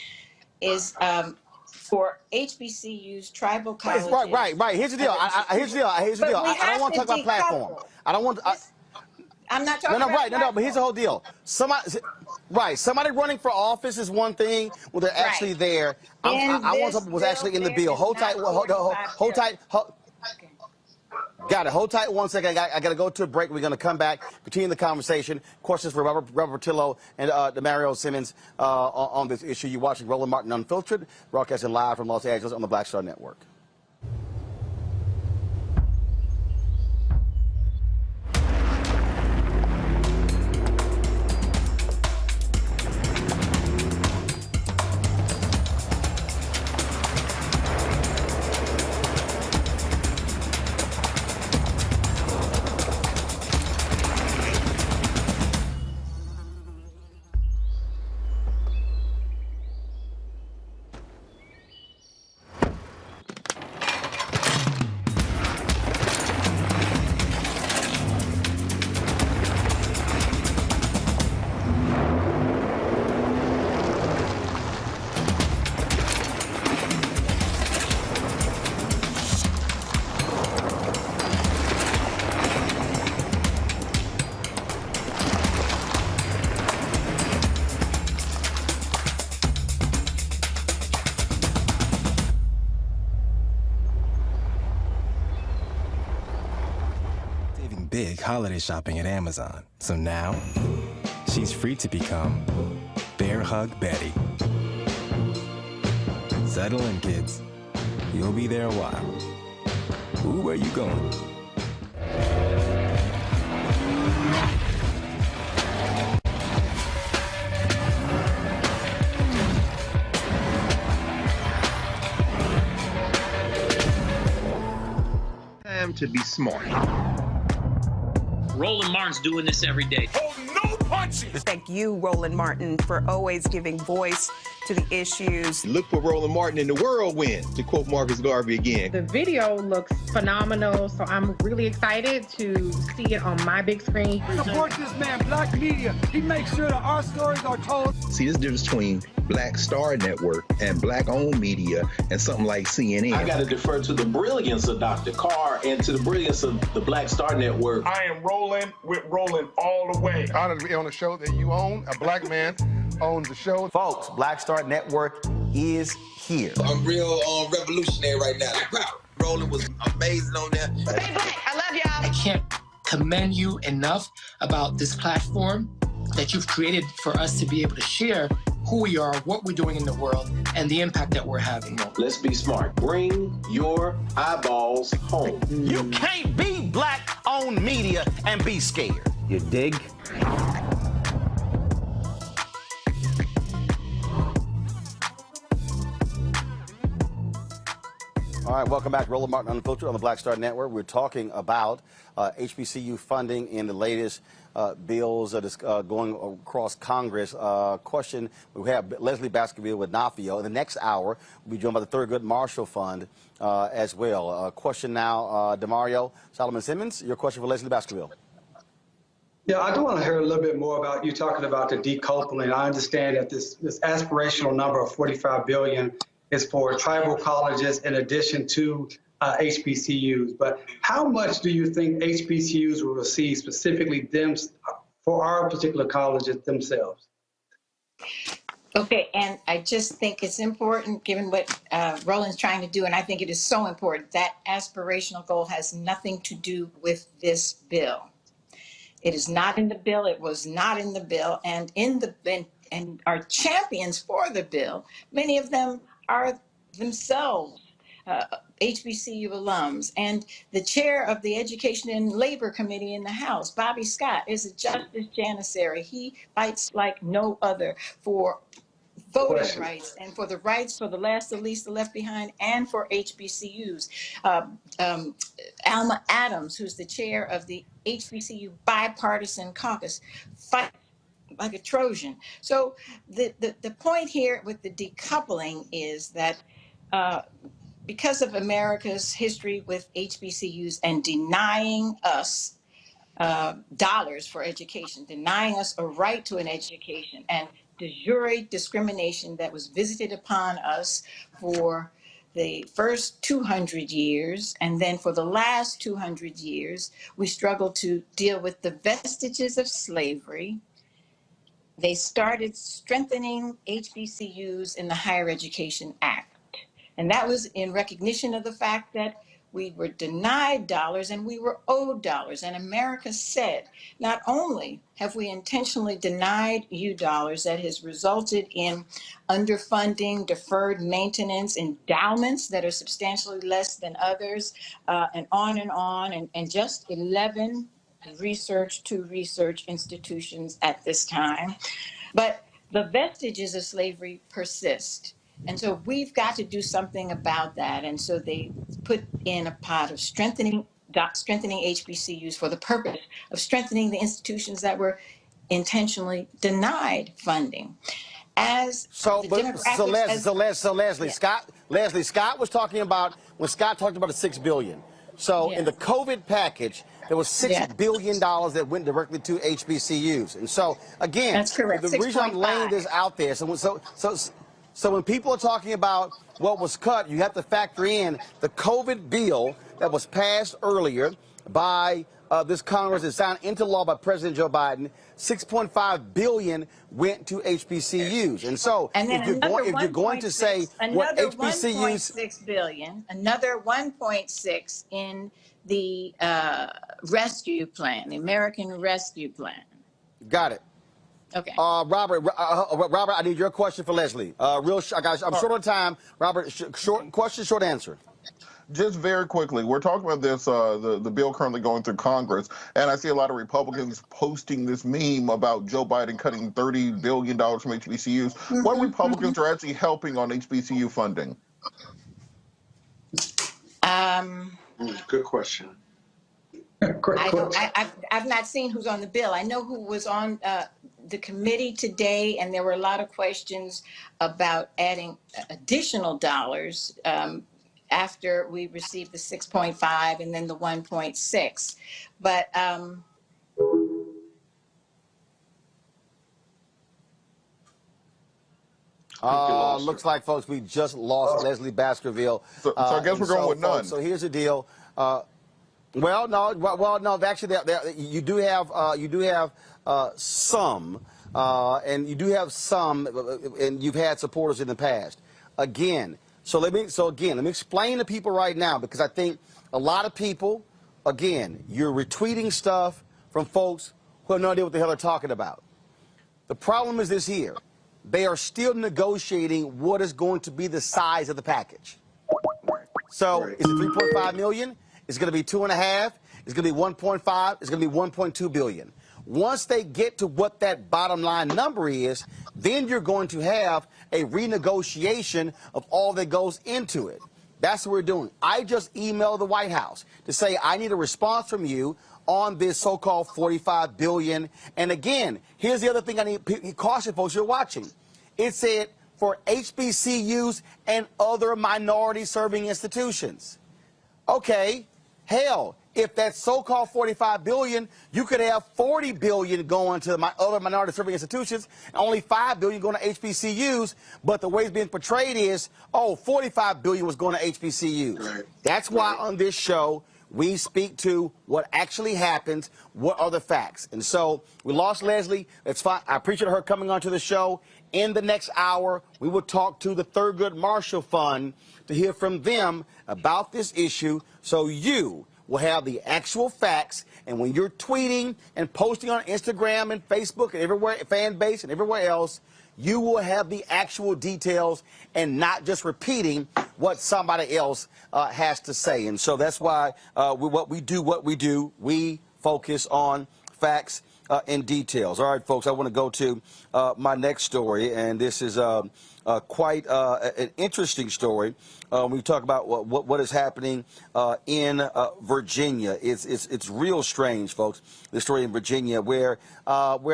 is for HBCUs, tribal colleges. Right. Here's the deal. Here's the deal. I don't want to talk about platform. I don't want. I'm not talking about right. No. But here's the whole deal. Somebody running for office is one thing. Well, they're actually there. I want something was actually in the bill. Hold tight. Hold tight. Got it. Hold tight 1 second. I got to go to a break. We're going to come back, continue the conversation. Questions for Robert Portillo and Demario Simmons on this issue. You're watching Roland Martin Unfiltered, broadcasting live from Los Angeles on the Black Star Network. Big holiday shopping at Amazon. So now, she's free to become Bear Hug Betty. Settle in, kids. You'll be there a while. Ooh, where you going? Time to be smart. Roland Martin's doing this every day. Oh, no punches! Thank you, Roland Martin, for always giving voice to the issues. Look for Roland Martin in the whirlwind, to quote Marcus Garvey again. The video looks phenomenal, so I'm really excited to see it on my big screen. Support this man, Black Media. He makes sure that our stories are told. See, this difference between Black Star Network and Black-owned media and something like CNN. I got to defer to the brilliance of Dr. Carr and to the brilliance of the Black Star Network. I am rolling with Roland all the way. Honored to be on a show that you own. A Black man owns the show. Folks, Black Star Network is here. I'm real revolutionary right now. Roland was amazing on there. Stay Black. I love y'all. I can't commend you enough about this platform that you've created for us to be able to share who we are, what we're doing in the world, and the impact that we're having. Let's be smart. Bring your eyeballs home. You can't be Black-owned media and be scared. You dig? All right, welcome back. Roland Martin Unfiltered on the Black Star Network. We're talking about HBCU funding in the latest bills that is going across Congress. Question, we have Leslie Baskerville with NAFIO. In the next hour, we'll be joined by the Thurgood Marshall Fund as well. Question now, Demario Solomon Simmons, your question for Leslie Baskerville. Yeah, I do want to hear a little bit more about you talking about the decoupling. I understand that this aspirational number of $45 billion is for tribal colleges in addition to HBCUs. But how much do you think HBCUs will receive, specifically Dems, for our particular colleges themselves? Okay, and I just think it's important, given what Roland's trying to do, and I think it is so important, that aspirational goal has nothing to do with this bill. It is not in the bill. It was not in the bill. And and our champions for the bill, many of them are themselves HBCU alums. And the chair of the Education and Labor Committee in the House, Bobby Scott, is a justice janissary. He fights like no other for voting rights and for the rights for the last, the least, the left behind, and for HBCUs. Alma Adams, who's the chair of the HBCU Bipartisan Caucus, fights like a Trojan. So the point here with the decoupling is that because of America's history with HBCUs and denying us dollars for education, denying us a right to an education, and de jure discrimination that was visited upon us for the first 200 years, and then for the last 200 years, we struggled to deal with the vestiges of slavery. They started strengthening HBCUs in the Higher Education Act. And that was in recognition of the fact that we were denied dollars and we were owed dollars. And America said, not only have we intentionally denied you dollars that has resulted in underfunding, deferred maintenance, endowments that are substantially less than others, and on, and just 11 research institutions at this time. But the vestiges of slavery persist. And so we've got to do something about that. And so they put in a pot of strengthening HBCUs for the purpose of strengthening the institutions that were intentionally denied funding. Leslie, yeah. Scott was talking about, when Scott talked about the $6 billion. So in the COVID package, there was $6 billion that went directly to HBCUs. And so, again, that's correct. The reason I'm laying this out there, so when people are talking about what was cut, you have to factor in the COVID bill that was passed earlier by this Congress and signed into law by President Joe Biden. $6.5 billion went to HBCUs. And so if you're going to say what HBCUs... $1.6 billion, another 1.6 in the rescue plan, the American Rescue Plan. Got it. Okay. Robert, I need your question for Leslie. I'm short on time. Robert, short question, short answer. Just very quickly, we're talking about this, the bill currently going through Congress, and I see a lot of Republicans posting this meme about Joe Biden cutting $30 billion from HBCUs. What Republicans are actually helping on HBCU funding? Good question. I've not seen who's on the bill. I know who was on the committee today, and there were a lot of questions about adding additional dollars after we received the 6.5 and then the 1.6. But looks like, folks, we just lost Leslie Baskerville. So I guess we're going with none. So here's the deal. Actually, you do have some, and you do have some, and you've had supporters in the past. Again, let me explain to people right now, because I think a lot of people, again, you're retweeting stuff from folks who have no idea what the hell they're talking about. The problem is this here. They are still negotiating what is going to be the size of the package. So is it 3.5 million? It's going to be 2.5. It's going to be 1.5. It's going to be 1.2 billion. Once they get to what that bottom line number is, then you're going to have a renegotiation of all that goes into it. That's what we're doing. I just emailed the White House to say I need a response from you on this so-called $45 billion. And again, here's the other thing I need to caution folks who are watching. It said for HBCUs and other minority-serving institutions. Okay, hell, if that so-called $45 billion, you could have $40 billion going to my other minority-serving institutions, and only $5 billion going to HBCUs. But the way it's being portrayed is, $45 billion was going to HBCUs. Right. That's why on this show we speak to what actually happens, what are the facts. And so we lost Leslie. It's fine. I appreciate her coming onto the show. In the next hour, we will talk to the Thurgood Marshall Fund to hear from them about this issue, so you will have the actual facts. And when you're tweeting and posting on Instagram and Facebook and everywhere, fan base and everywhere else, you will have the actual details and not just repeating what somebody else has to say. And so that's why what we do, we focus on facts and details. All right, folks, I want to go to my next story, and this is quite an interesting story. We talk about what is happening in Virginia. It's real strange, folks. This story in Virginia, where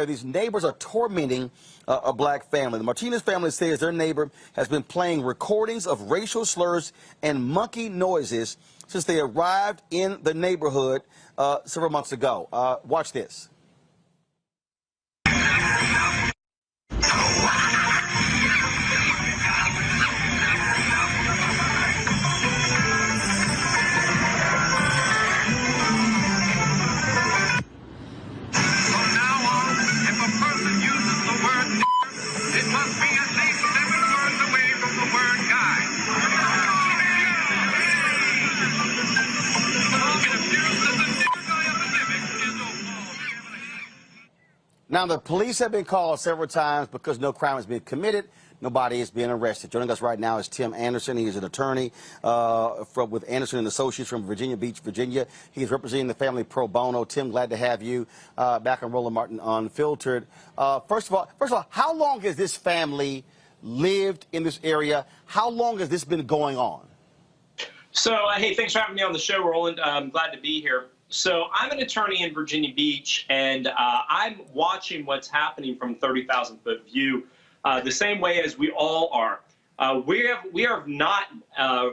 these neighbors are tormenting a black family. The Martinez family says their neighbor has been playing recordings of racial slurs and monkey noises since they arrived in the neighborhood several months ago. Watch this. Now, the police have been called several times because no crime has been committed. Nobody is being arrested. Joining us right now is Tim Anderson. He is an attorney with Anderson and Associates from Virginia Beach, Virginia. He is representing the family pro bono. Tim, glad to have you back on Roland Martin Unfiltered. First of all, how long has this family lived in this area? How long has this been going on? So, hey, thanks for having me on the show, Roland. I'm glad to be here. So I'm an attorney in Virginia Beach, and I'm watching what's happening from 30,000-foot view the same way as we all are. We have not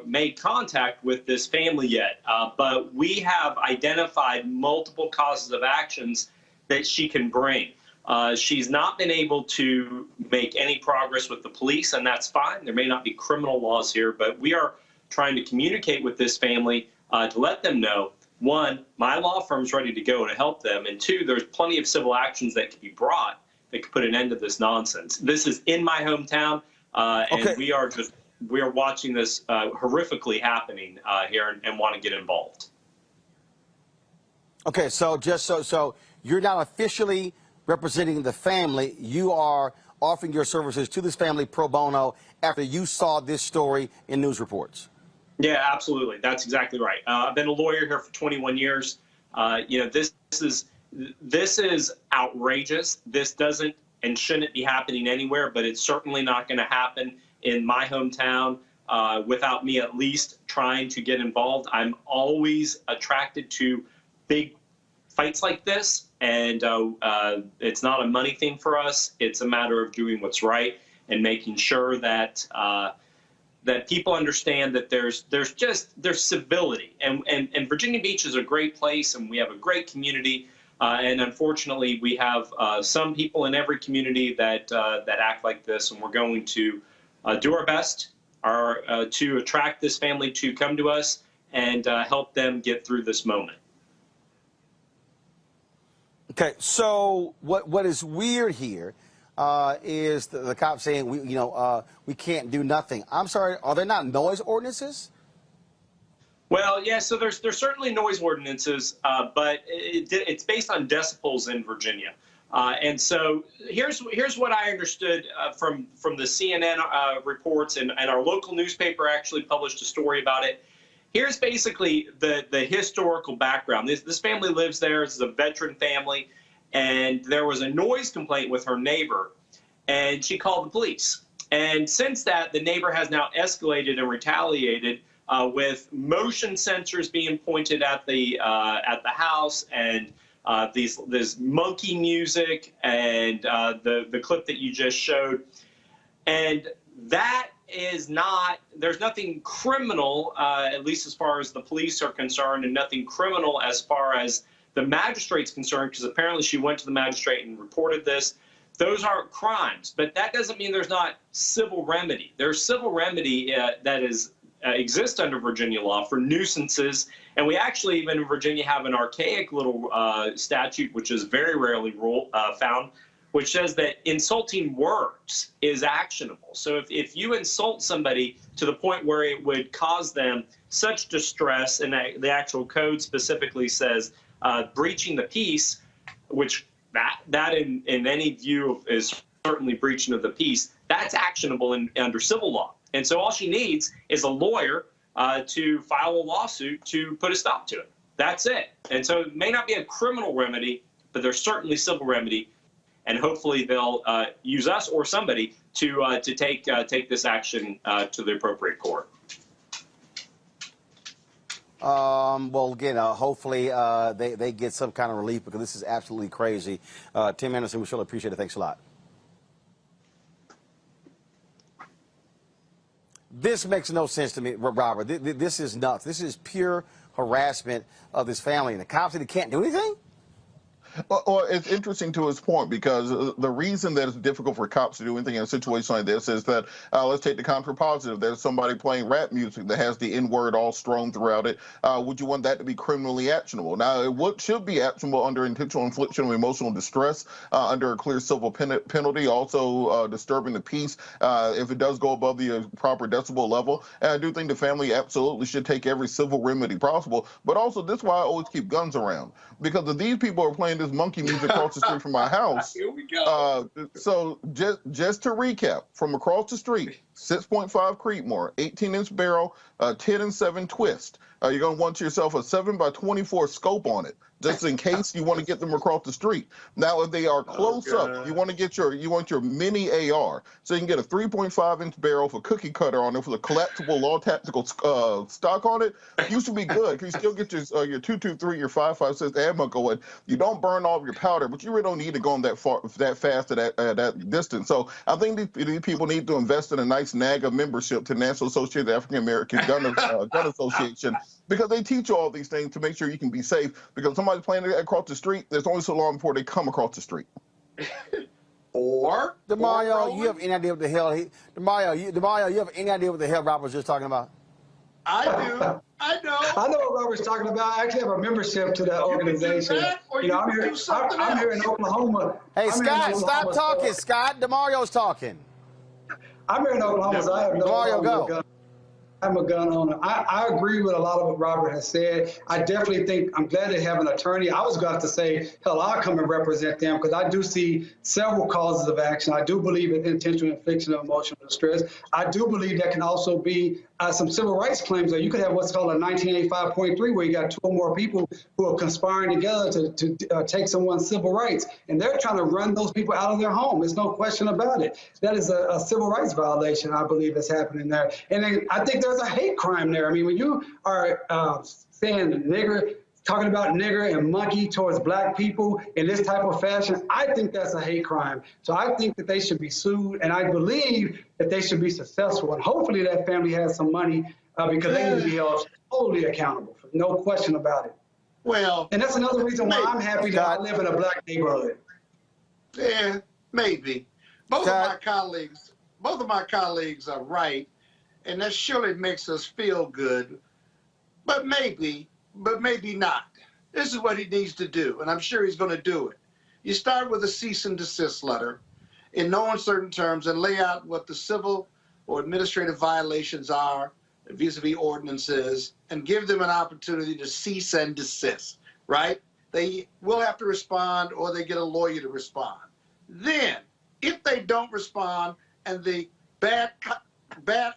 made contact with this family yet, but we have identified multiple causes of actions that she can bring. She's not been able to make any progress with the police, and that's fine. There may not be criminal laws here, but we are trying to communicate with this family to let them know, one, my law firm's ready to go to help them, and two, there's plenty of civil actions that could be brought that could put an end to this nonsense. This is in my hometown, and we are watching this horrifically happening here and want to get involved. Okay, so just so you're not officially representing the family, you are offering your services to this family pro bono after you saw this story in news reports. Yeah, absolutely. That's exactly right. I've been a lawyer here for 21 years. This is outrageous. This doesn't and shouldn't be happening anywhere, but it's certainly not going to happen in my hometown without me at least trying to get involved. I'm always attracted to big fights like this, and it's not a money thing for us. It's a matter of doing what's right and making sure that that people understand that there's civility, and Virginia Beach is a great place, and we have a great community, and unfortunately we have some people in every community that act like this, and we're going to do our best to attract this family to come to us and help them get through this moment. Okay, so what is weird here is the cops saying we can't do nothing. I'm sorry, are there not noise ordinances? Well, yeah, so there's certainly noise ordinances, but it's based on decibels in Virginia. And so here's what I understood from the CNN reports, and our local newspaper actually published a story about it. Here's basically the historical background. This family lives there. This is a veteran family. And there was a noise complaint with her neighbor, and she called the police. And since that, the neighbor has now escalated and retaliated with motion sensors being pointed at the house, and this monkey music, and the clip that you just showed. And that is not, there's nothing criminal, at least as far as the police are concerned, and nothing criminal as far as the magistrate's concerned, because apparently she went to the magistrate and reported this. Those aren't crimes, but that doesn't mean there's not civil remedy. There's civil remedy that exists under Virginia law for nuisances, and we actually even in Virginia have an archaic little statute, which is very rarely found, which says that insulting words is actionable. So if you insult somebody to the point where it would cause them such distress, and the actual code specifically says breaching the peace, which that in any view is certainly breaching of the peace, that's actionable under civil law. And so all she needs is a lawyer to file a lawsuit to put a stop to it. That's it. And so it may not be a criminal remedy, but there's certainly civil remedy. And hopefully they'll use us or somebody to take this action to the appropriate court. Well, again, hopefully they get some kind of relief, because this is absolutely crazy. Tim Anderson, we surely appreciate it. Thanks a lot. This makes no sense to me, Robert. This is nuts. This is pure harassment of this family, and the cops can't do anything? Well, it's interesting to his point, because the reason that it's difficult for cops to do anything in a situation like this is that, let's take the contrapositive. There's somebody playing rap music that has the N-word all strewn throughout it. Would you want that to be criminally actionable? Now, what should be actionable under intentional infliction of emotional distress, under a clear civil penalty, also disturbing the peace if it does go above the proper decibel level. And I do think the family absolutely should take every civil remedy possible. But also, this is why I always keep guns around, because if these people are playing this monkey music across the street from my house. Here we go. So just to recap, from across the street, 6.5 Creedmoor, 18-inch barrel, 10-7 twist. You're going to want yourself a 7x24 scope on it, just in case you want to get them across the street. Now, if they are close up, you want to get your mini AR, so you can get a 3.5-inch barrel for cookie cutter on it with a collapsible all tactical stock on it. You should be good. You still get your 223, your 5.56 ammo going. You don't burn all of your powder, but you really don't need to go that fast at that distance. So I think these people need to invest in a nice NAGA membership to the National Association of African American Gun Association, because they teach you all these things to make sure you can be safe. Because somebody's playing across the street, there's only so long before they come across the street. Or DeMario, you have any idea what the hell DeMario, you have any idea what the hell Robert was just talking about? I do. I know. I know what Robert's talking about. I actually have a membership to that organization. I'm here in Oklahoma. Hey, Scott, stop talking, Scott. DeMario's talking. I'm here in Oklahoma, so I have no DeMario, go. I'm a gun owner. I agree with a lot of what Robert has said. I definitely think I'm glad they have an attorney. I was going to say, hell, I'll come and represent them, because I do see several causes of action. I do believe in intentional infliction of emotional distress. I do believe there can also be some civil rights claims. You could have what's called a 1985.3, where you got two or more people who are conspiring together to take someone's civil rights, and they're trying to run those people out of their home. There's no question about it. That is a civil rights violation, I believe, that's happening there. And then I think there's a hate crime there. I mean, when you are saying nigger, talking about nigger and monkey towards black people in this type of fashion, I think that's a hate crime. So I think that they should be sued, and I believe that they should be successful. And hopefully that family has some money, because they need to be held totally accountable, no question about it. Well, and that's another reason why I'm happy that I live in a black neighborhood. Yeah, maybe. Both of my colleagues are right, and that surely makes us feel good, but maybe not. This is what he needs to do, and I'm sure he's going to do it. You start with a cease and desist letter in no uncertain terms and lay out what the civil or administrative violations are vis-a-vis ordinances, and give them an opportunity to cease and desist, right? They will have to respond, or they get a lawyer to respond. Then, if they don't respond and the bad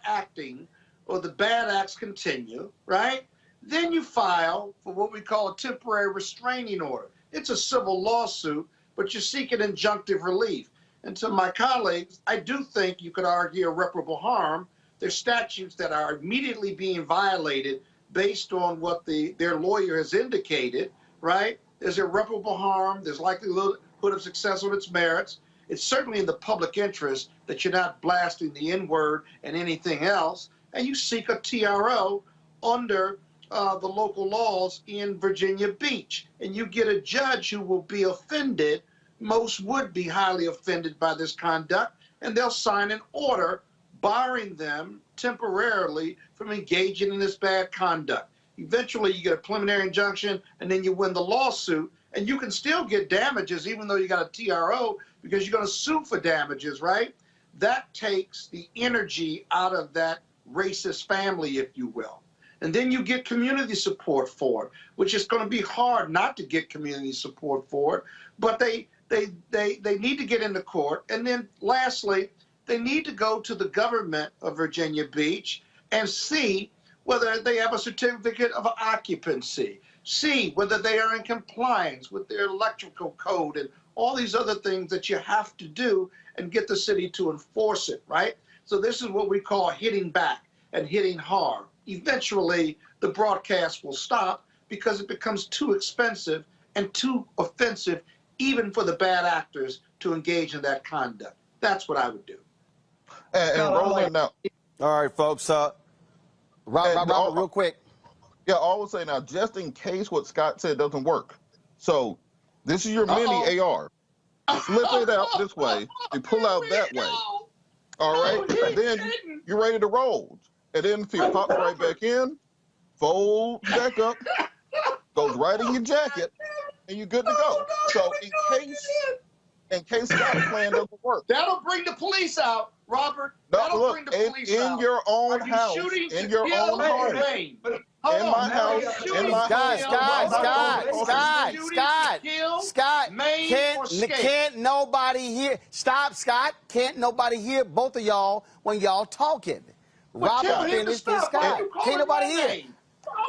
acting or the bad acts continue, right? Then you file for what we call a temporary restraining order. It's a civil lawsuit, but you seek an injunctive relief. And to my colleagues, I do think you could argue irreparable harm. There's statutes that are immediately being violated based on what their lawyer has indicated, right? There's irreparable harm. There's likelihood of success on its merits. It's certainly in the public interest that you're not blasting the N-word and anything else. And you seek a TRO under the local laws in Virginia Beach. And you get a judge who will be offended. Most would be highly offended by this conduct, and they'll sign an order barring them temporarily from engaging in this bad conduct. Eventually, you get a preliminary injunction, and then you win the lawsuit, and you can still get damages even though you got a TRO, because you're going to sue for damages, right? That takes the energy out of that racist family, if you will. And then you get community support for it, which is going to be hard not to get community support for it. But they need to get into court. And then lastly, they need to go to the government of Virginia Beach and see whether they have a certificate of occupancy, see whether they are in compliance with their electrical code and all these other things that you have to do, and get the city to enforce it, right? So this is what we call hitting back and hitting hard. Eventually, the broadcast will stop because it becomes too expensive and too offensive even for the bad actors to engage in that conduct. That's what I would do. And Roland, now. All right, folks. Robert, real quick. Yeah, I would say now, just in case what Scott said doesn't work. So this is your mini AR. Flip it out this way. You pull out that way. All right? Then you're ready to roll. And then if it pops right back in, fold back up, goes right in your jacket, and you're good to go. So in case Scott's plan doesn't work. That'll bring the police out, Robert. That'll bring the police out. In your own house, in your own home. In my house, in my Scott, can't nobody hear? Stop, Scott. Can't nobody hear both of y'all when y'all talking? Robert finished this, Scott. Can't nobody hear?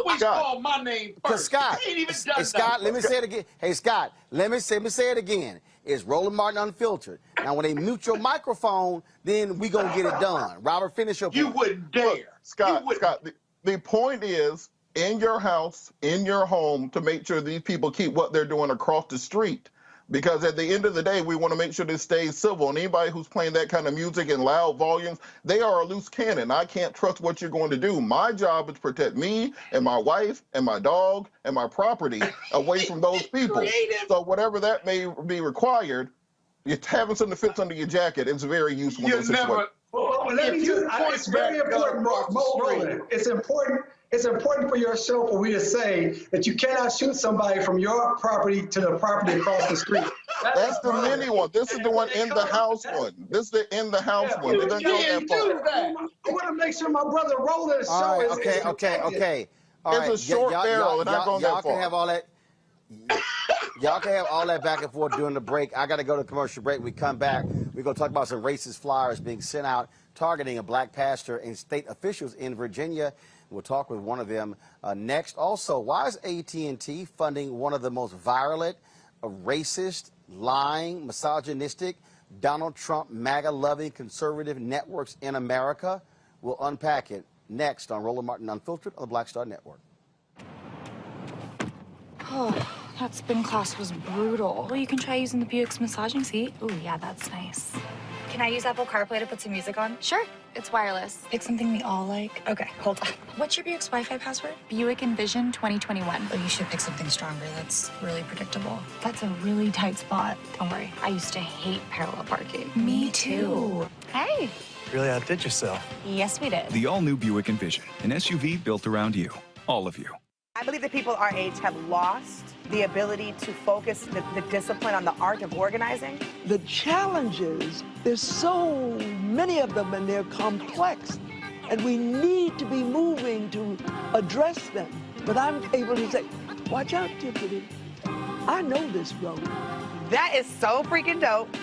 Always call my name first. Scott, Scott, let me say it again. Hey, Scott, let me say it again. It's Roland Martin Unfiltered. Now, when they mute your microphone, then we gonna get it done. Robert, finish your point. You wouldn't dare. Look, Scott, the point is, in your house, in your home, to make sure these people keep what they're doing across the street. Because at the end of the day, we want to make sure this stays civil. And anybody who's playing that kind of music in loud volumes, they are a loose cannon. I can't trust what you're going to do. My job is to protect me and my wife and my dog and my property away from those people. So whatever that may be required, you're having something that fits under your jacket is very useful in this situation. It's very important, Roland. It's important for your show for we to say that you cannot shoot somebody from your property to the property across the street. That's the mini one. This is the one in the house one. This is the in the house one. It doesn't go that far. I want to make sure my brother Roland's show is okay. All right. It's a short barrel, and not going that far. Y'all can have all that. Y'all can have all that back and forth during the break. I got to go to commercial break. We come back. We're going to talk about some racist flyers being sent out targeting a black pastor and state officials in Virginia. We'll talk with one of them next. Also, why is AT&T funding one of the most virulent, racist, lying, misogynistic, Donald Trump, MAGA-loving conservative networks in America? We'll unpack it next on Roland Martin Unfiltered on the Black Star Network. Oh, that spin class was brutal. Well, you can try using the Buick's massaging seat. Ooh, yeah, that's nice. Can I use Apple CarPlay to put some music on? Sure, it's wireless. Pick something we all like. Okay, hold on. What's your Buick's Wi-Fi password? Buick Envision 2021. Oh, you should pick something stronger. That's really predictable. That's a really tight spot. Don't worry, I used to hate parallel parking. Me too. Hey. Really outdid yourself. Yes, we did. The all-new Buick Envision, an SUV built around you, all of you. I believe that people our age have lost the ability to focus the discipline on the art of organizing. The challenges, there's so many of them and they're complex, and we need to be moving to address them. But I'm able to say, watch out, Tiffany. I know this road. That is so freaking dope.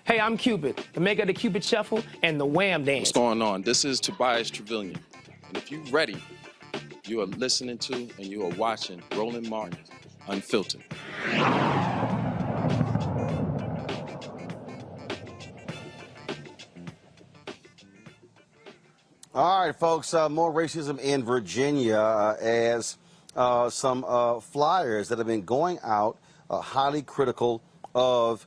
Hey, I'm Cupid, the maker of the Cupid Shuffle and the Wham Dance. What's going on? This is Tobias Trevelyan. And if you're ready, you are listening to and you are watching Roland Martin Unfiltered. All right, folks, more racism in Virginia as some flyers that have been going out highly critical of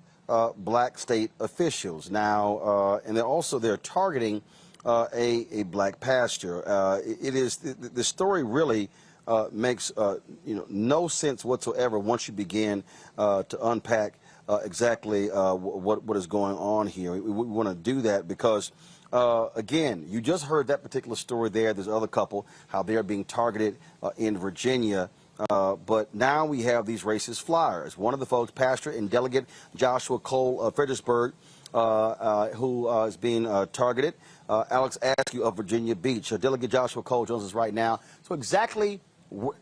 black state officials now, and they're targeting a black pastor. The story really makes no sense whatsoever once you begin to unpack exactly what is going on here. We want to do that because Again, you just heard that particular story there. There's another couple, how they're being targeted in Virginia. But now we have these racist flyers. One of the folks, Pastor and Delegate Joshua Cole of Fredericksburg, who is being targeted. Alex Askew of Virginia Beach. Delegate Joshua Cole joins us right now. So exactly,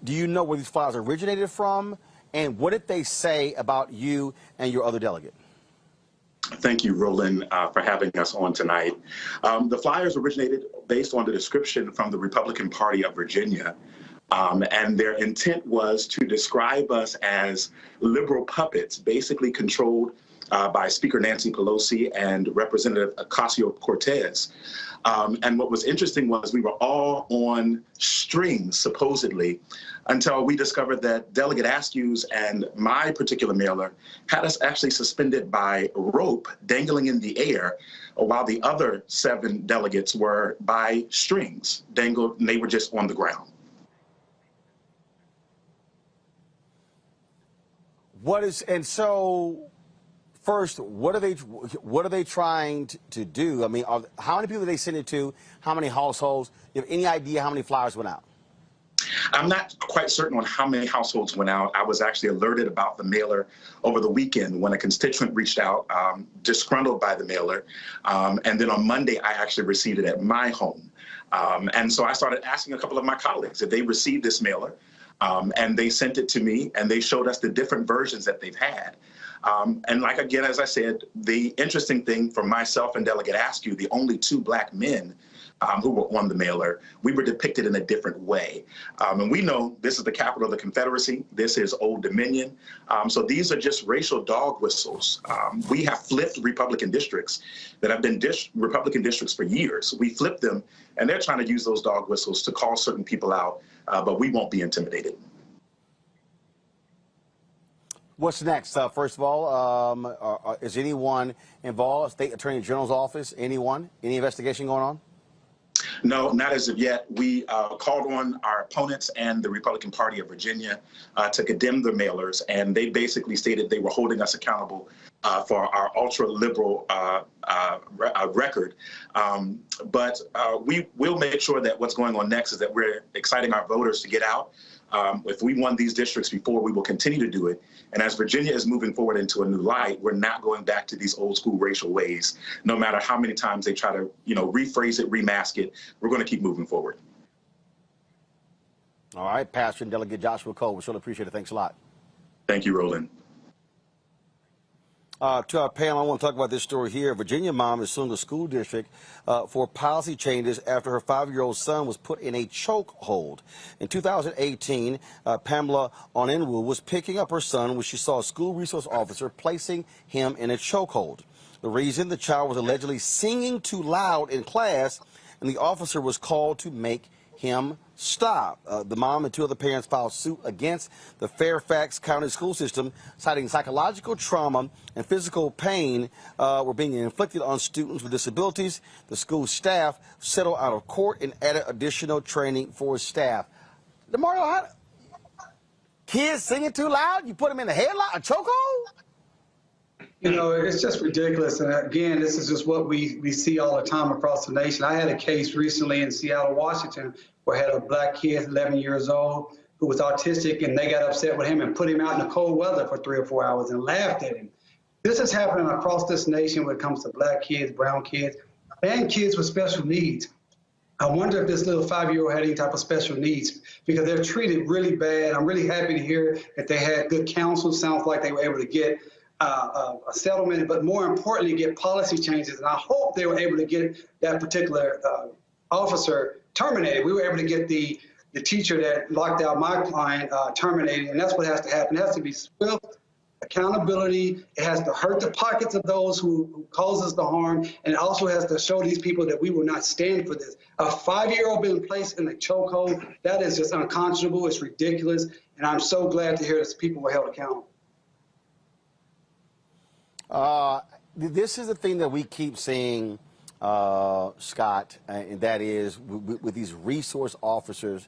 do you know where these flyers originated from? And what did they say about you and your other delegate? Thank you, Roland, for having us on tonight. The flyers originated based on the description from the Republican Party of Virginia. And their intent was to describe us as liberal puppets, basically controlled by Speaker Nancy Pelosi and Representative Ocasio-Cortez. And what was interesting was we were all on strings, supposedly, until we discovered that Delegate Askew's and my particular mailer had us actually suspended by rope dangling in the air, while the other 7 delegates were by strings dangled, and they were just on the ground. First, what are they trying to do? I mean, how many people did they send it to? How many households? You have any idea how many flyers went out? I'm not quite certain on how many households went out. I was actually alerted about the mailer over the weekend when a constituent reached out, disgruntled by the mailer. And then on Monday, I actually received it at my home. And so I started asking a couple of my colleagues if they received this mailer. And they sent it to me, and they showed us the different versions that they've had. And like, again, as I said, the interesting thing for myself and Delegate Askew, the only 2 black men who were on the mailer, we were depicted in a different way. And we know this is the capital of the Confederacy. This is Old Dominion. So these are just racial dog whistles. We have flipped Republican districts that have been Republican districts for years. We flipped them, and they're trying to use those dog whistles to call certain people out, but we won't be intimidated. What's next? First of all, is anyone involved? State Attorney General's office? Anyone? Any investigation going on? No, not as of yet. We called on our opponents and the Republican Party of Virginia to condemn the mailers, and they basically stated they were holding us accountable for our ultra-liberal record. But we will make sure that what's going on next is that we're exciting our voters to get out. If we won these districts before, we will continue to do it. And as Virginia is moving forward into a new light, we're not going back to these old school racial ways. No matter how many times they try to, rephrase it, remask it, we're going to keep moving forward. All right, Pastor and Delegate Joshua Cole, we really appreciate it. Thanks a lot. Thank you, Roland. To our panel, I want to talk about this story here. A Virginia mom is suing the school district for policy changes after her 5-year-old son was put in a chokehold. In 2018, Pamela Onenwu was picking up her son when she saw a school resource officer placing him in a chokehold. The reason, the child was allegedly singing too loud in class, and the officer was called to make him stop. The mom and 2 other parents filed suit against the Fairfax County school system, citing psychological trauma and physical pain were being inflicted on students with disabilities. The school staff settled out of court and added additional training for staff. DeMario, kids singing too loud? You put them in a headlock, a chokehold? It's just ridiculous. And again, this is just what we see all the time across the nation. I had a case recently in Seattle, Washington, where I had a black kid, 11 years old, who was autistic, and they got upset with him and put him out in the cold weather for 3 or 4 hours and laughed at him. This is happening across this nation when it comes to black kids, brown kids, and kids with special needs. I wonder if this little 5-year-old had any type of special needs, because they're treated really bad. I'm really happy to hear that they had good counsel. Sounds like they were able to get a settlement, but more importantly, get policy changes. And I hope they were able to get that particular officer terminated. We were able to get the teacher that locked out my client terminated, and that's what has to happen. It has to be swift accountability. It has to hurt the pockets of those who causes the harm, and it also has to show these people that we will not stand for this. A 5-year-old being placed in a chokehold, that is just unconscionable. It's ridiculous, and I'm so glad to hear that people were held accountable. This is the thing that we keep seeing, Scott, and that is with these resource officers,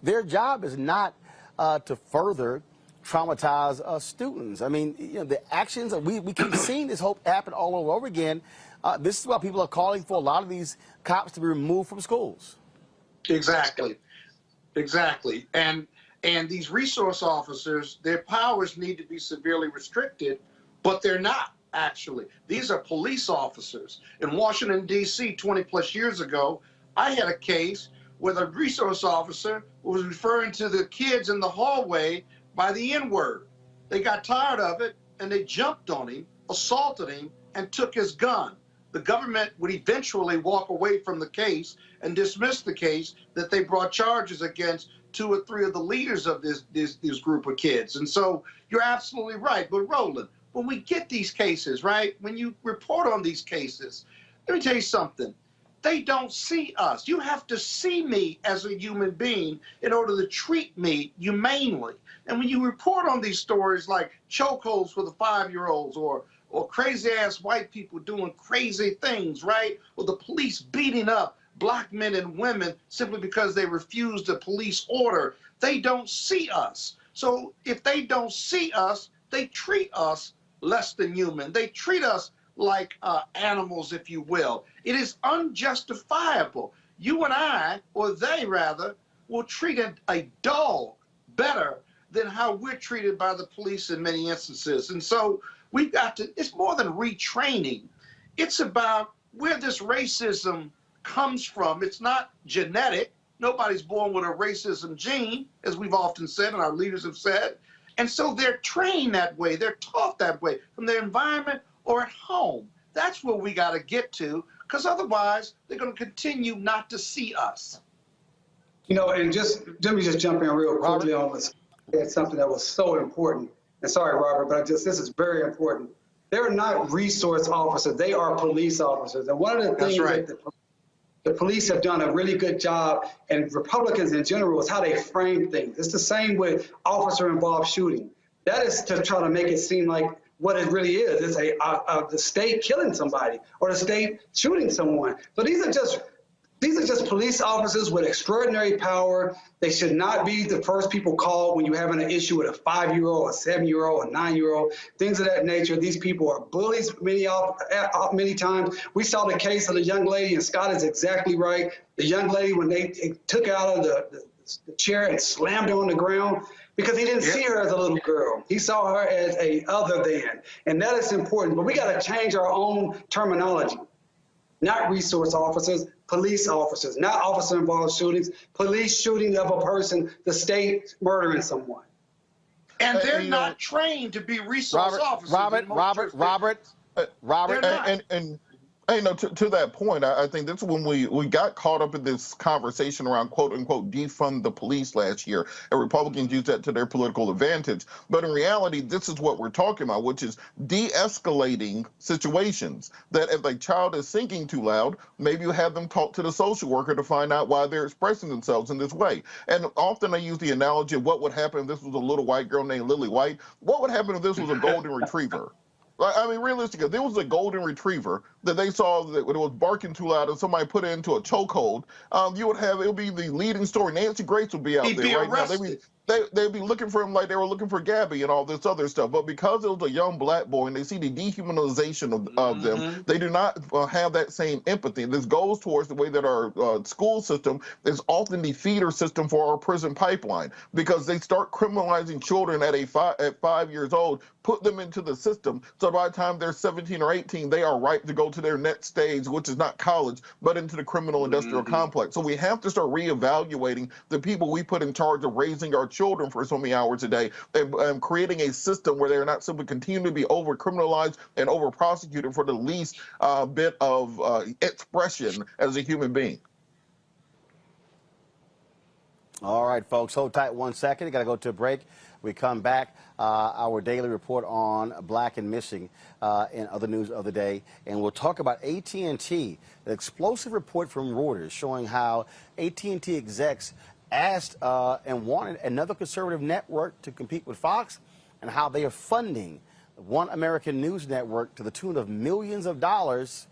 their job is not to further traumatize students. I mean, the actions, we keep seeing this hope happen all over again. This is why people are calling for a lot of these cops to be removed from schools. Exactly. Exactly. And these resource officers, their powers need to be severely restricted, but they're not actually. These are police officers. In Washington, D.C., 20 plus years ago, I had a case where the resource officer was referring to the kids in the hallway by the N-word. They got tired of it and they jumped on him, assaulted him, and took his gun. The government would eventually walk away from the case and dismiss the case that they brought charges against 2 or 3 of the leaders of this group of kids. And so you're absolutely right. But Roland, when we get these cases, right, when you report on these cases, let me tell you something. They don't see us. You have to see me as a human being in order to treat me humanely. And when you report on these stories like chokeholds for the 5-year-olds or crazy-ass white people doing crazy things, right? Or the police beating up black men and women simply because they refused a police order. They don't see us. So if they don't see us, they treat us less than human. They treat us like animals, if you will. It is unjustifiable. You and I, or they rather, will treat a dog better than how we're treated by the police in many instances. And so we've got to, it's more than retraining. It's about where this racism comes from. It's not genetic. Nobody's born with a racism gene, as we've often said and our leaders have said. And so they're trained that way. They're taught that way from their environment or at home. That's where we got to get to, because otherwise they're going to continue not to see us. You know, and let me just jump in real quickly on this. It's something that was so important. And sorry, Robert, but this is very important. They're not resource officers. They are police officers. And one of the things that the police have done a really good job, and Republicans in general, is how they frame things. It's the same with officer-involved shooting. That is to try to make it seem like what it really is. It's the state killing somebody or the state shooting someone. So these are just police officers with extraordinary power. They should not be the first people called when you're having an issue with a 5-year-old, a 7-year-old, a 9-year-old, things of that nature. These people are bullies many times. We saw the case of the young lady, and Scott is exactly right. The young lady, when they took her out of the chair and slammed her on the ground, because he didn't see her as a little girl. He saw her as a other than. And that is important. But we got to change our own terminology. Not resource officers, police officers, not officer-involved shootings, police shooting of a person, the state murdering someone. And they're not trained to be resource officers. Robert, and you know, to that point, I think that's when we got caught up in this conversation around quote unquote defund the police last year, and Republicans used that to their political advantage. But in reality, this is what we're talking about, which is de-escalating situations. That if a child is singing too loud, maybe you have them talk to the social worker to find out why they're expressing themselves in this way. And often I use the analogy of what would happen if this was a little white girl named Lily White. What would happen if this was a golden retriever? I mean, realistically, if there was a golden retriever that they saw that when it was barking too loud and somebody put it into a chokehold, it would be the leading story. Nancy Grace would be out there right now. They'd be looking for him like they were looking for Gabby and all this other stuff. But because it was a young black boy and they see the dehumanization of them, they do not have that same empathy. This goes towards the way that our school system is often the feeder system for our prison pipeline, because they start criminalizing children at 5 years old, put them into the system, so by the time they're 17 or 18, they are ripe to go to their next stage, which is not college, but into the criminal industrial complex. So we have to start reevaluating the people we put in charge of raising our children for so many hours a day, and creating a system where they're not simply continuing to be over-criminalized and over-prosecuted for the least bit of expression as a human being. All right, folks, hold tight 1 second. You got to go to a break. We come back, our daily report on black and missing and other news of the day. And we'll talk about AT&T, an explosive report from Reuters showing how AT&T execs asked and wanted another conservative network to compete with Fox, and how they are funding One American News Network to the tune of millions of dollars.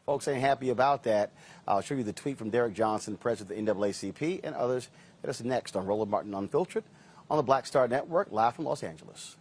Folks ain't happy about that. I'll show you the tweet from Derek Johnson, president of the NAACP, and others. That's next on Roland Martin Unfiltered on the Black Star Network, live from Los Angeles.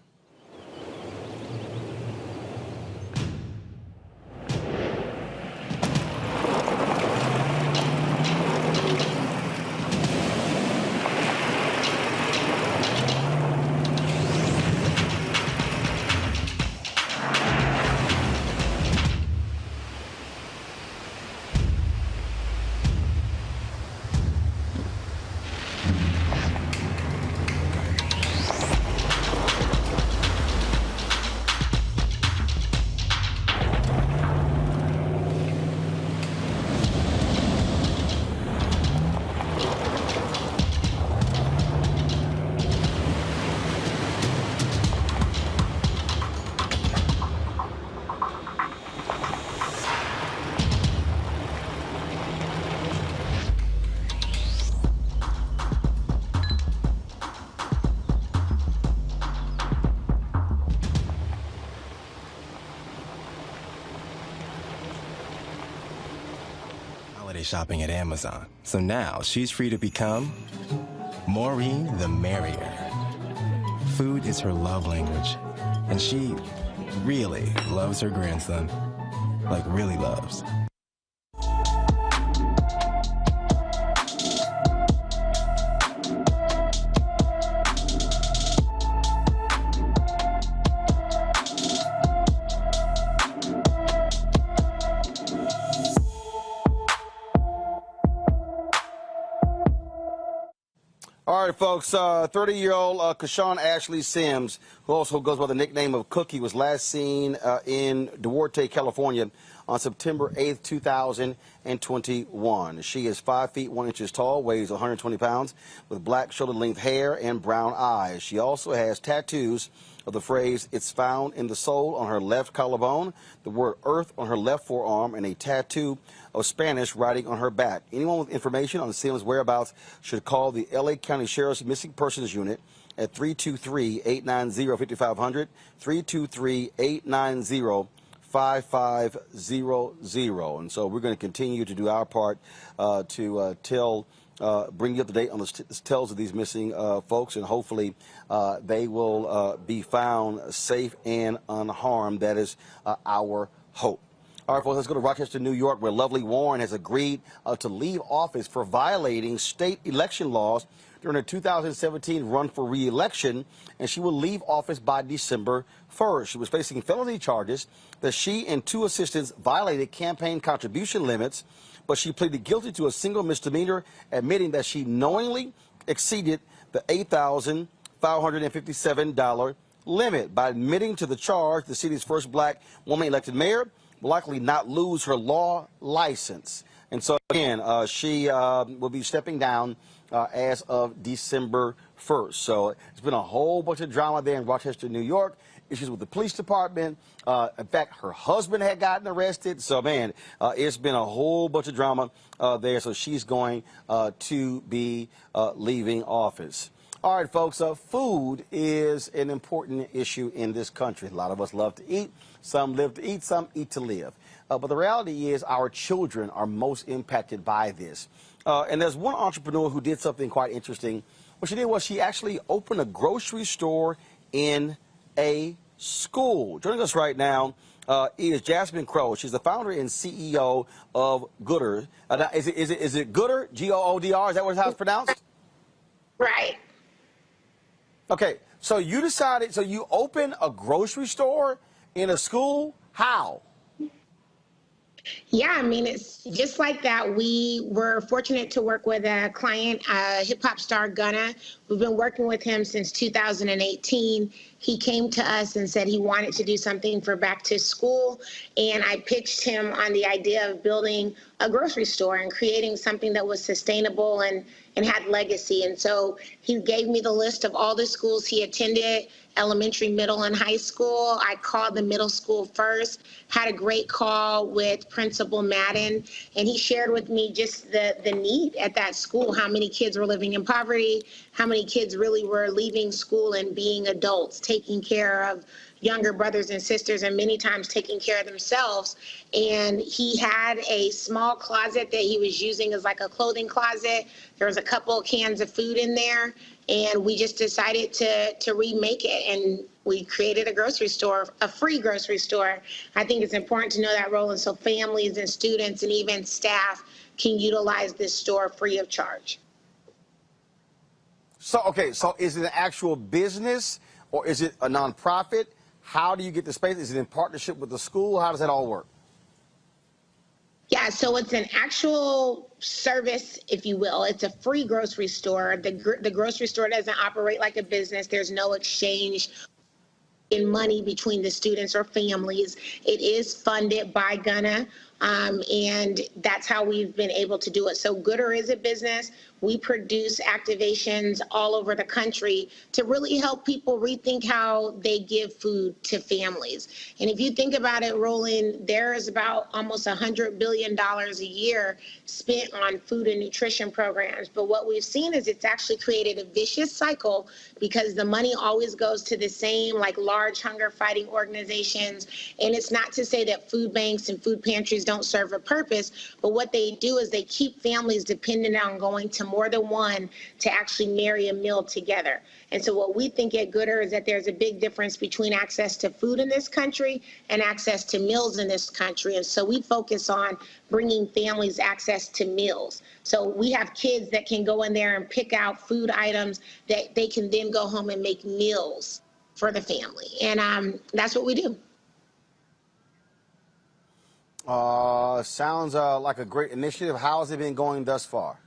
shopping at Amazon. So now she's free to become Maureen the Merrier. Food is her love language, and she really loves her grandson. Like, really loves. All right, folks, 30-year-old Cashawn Ashley Sims, who also goes by the nickname of Cookie, was last seen in Duarte, California on September 8th, 2021. She is 5 feet 1 inches tall, weighs 120 pounds, with black shoulder-length hair and brown eyes. She also has tattoos of the phrase, "It's found in the soul," on her left collarbone, the word "earth" on her left forearm, and a tattoo of Spanish writing on her back. Anyone with information on Sims' whereabouts should call the L.A. County Sheriff's Missing Persons Unit at 323-890-5500, 323-890-5500. And so we're going to continue to do our part to bring you up to date on the tales of these missing folks, and hopefully they will be found safe and unharmed. That is our hope. All right, folks, let's go to Rochester, New York, where Lavii Warren has agreed to leave office for violating state election laws during her 2017 run for re-election, and she will leave office by December 1st. She was facing felony charges that she and 2 assistants violated campaign contribution limits, but she pleaded guilty to a single misdemeanor, admitting that she knowingly exceeded the $8,557 limit. By admitting to the charge, the city's first black woman elected mayor will likely not lose her law license. And so, again, she will be stepping down as of December 1st. So it's been a whole bunch of drama there in Rochester, New York. Issues with the police department. In fact, her husband had gotten arrested. So, man, it's been a whole bunch of drama there. So she's going to be leaving office. All right, folks, food is an important issue in this country. A lot of us love to eat. Some live to eat, some eat to live. But the reality is our children are most impacted by this. And there's one entrepreneur who did something quite interesting. What she did was she actually opened a grocery store in a school. Joining us right now is Jasmine Crow. She's the founder and CEO of Goodr. Is it Goodr? Goodr? Is that how it's pronounced? Right. Okay, so you decided, so you opened a grocery store in a school? How? Yeah, I mean, it's just like that. We were fortunate to work with a client, hip-hop star Gunna. We've been working with him since 2018. He came to us and said he wanted to do something for back to school, and I pitched him on the idea of building a grocery store and creating something that was sustainable and had legacy. And so he gave me the list of all the schools he attended, elementary, middle, and high school. I called the middle school first, had a great call with Principal Madden, and he shared with me just the need at that school, how many kids were living in poverty, how many kids really were leaving school and being adults, taking care of younger brothers and sisters, and many times taking care of themselves. And he had a small closet that he was using as like a clothing closet. There was a couple of cans of food in there, and we just decided to remake it, and we created a grocery store, a free grocery store. I think it's important to know that, Roland, so families and students and even staff can utilize this store free of charge. So, okay, so is it an actual business or is it a nonprofit? How do you get the space? Is it in partnership with the school? How does that all work? Yeah, so it's an actual service, if you will. It's a free grocery store. The grocery store doesn't operate like a business. There's no exchange in money between the students or families. It is funded by Gunna, and that's how we've been able to do it. So Goodr is a business. We produce activations all over the country to really help people rethink how they give food to families. And if you think about it, Roland, there is about almost $100 billion a year spent on food and nutrition programs. But what we've seen is it's actually created a vicious cycle because the money always goes to the same like large hunger fighting organizations. And it's not to say that food banks and food pantries don't serve a purpose, but what they do is they keep families dependent on going to more than one to actually marry a meal together. And so what we think at Gooder is that there's a big difference between access to food in this country and access to meals in this country. And so we focus on bringing families access to meals. So we have kids that can go in there and pick out food items that they can then go home and make meals for the family. And that's what we do. Sounds like a great initiative. How has it been going thus far?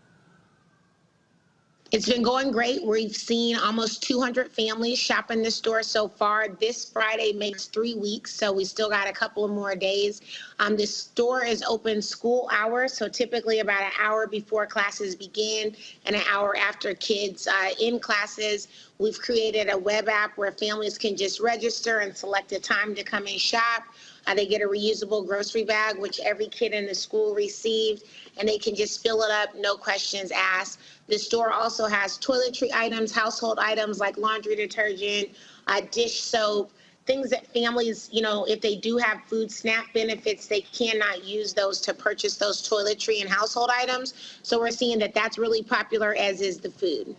It's been going great. We've seen almost 200 families shop in the store so far. This Friday makes 3 weeks, so we still got a couple of more days. The store is open school hours, so typically about an hour before classes begin and an hour after kids in classes. We've created a web app where families can just register and select a time to come and shop. They get a reusable grocery bag, which every kid in the school received, and they can just fill it up, no questions asked. The store also has toiletry items, household items like laundry detergent, dish soap, things that families, you know, if they do have food SNAP benefits, they cannot use those to purchase those toiletry and household items. So we're seeing that that's really popular, as is the food.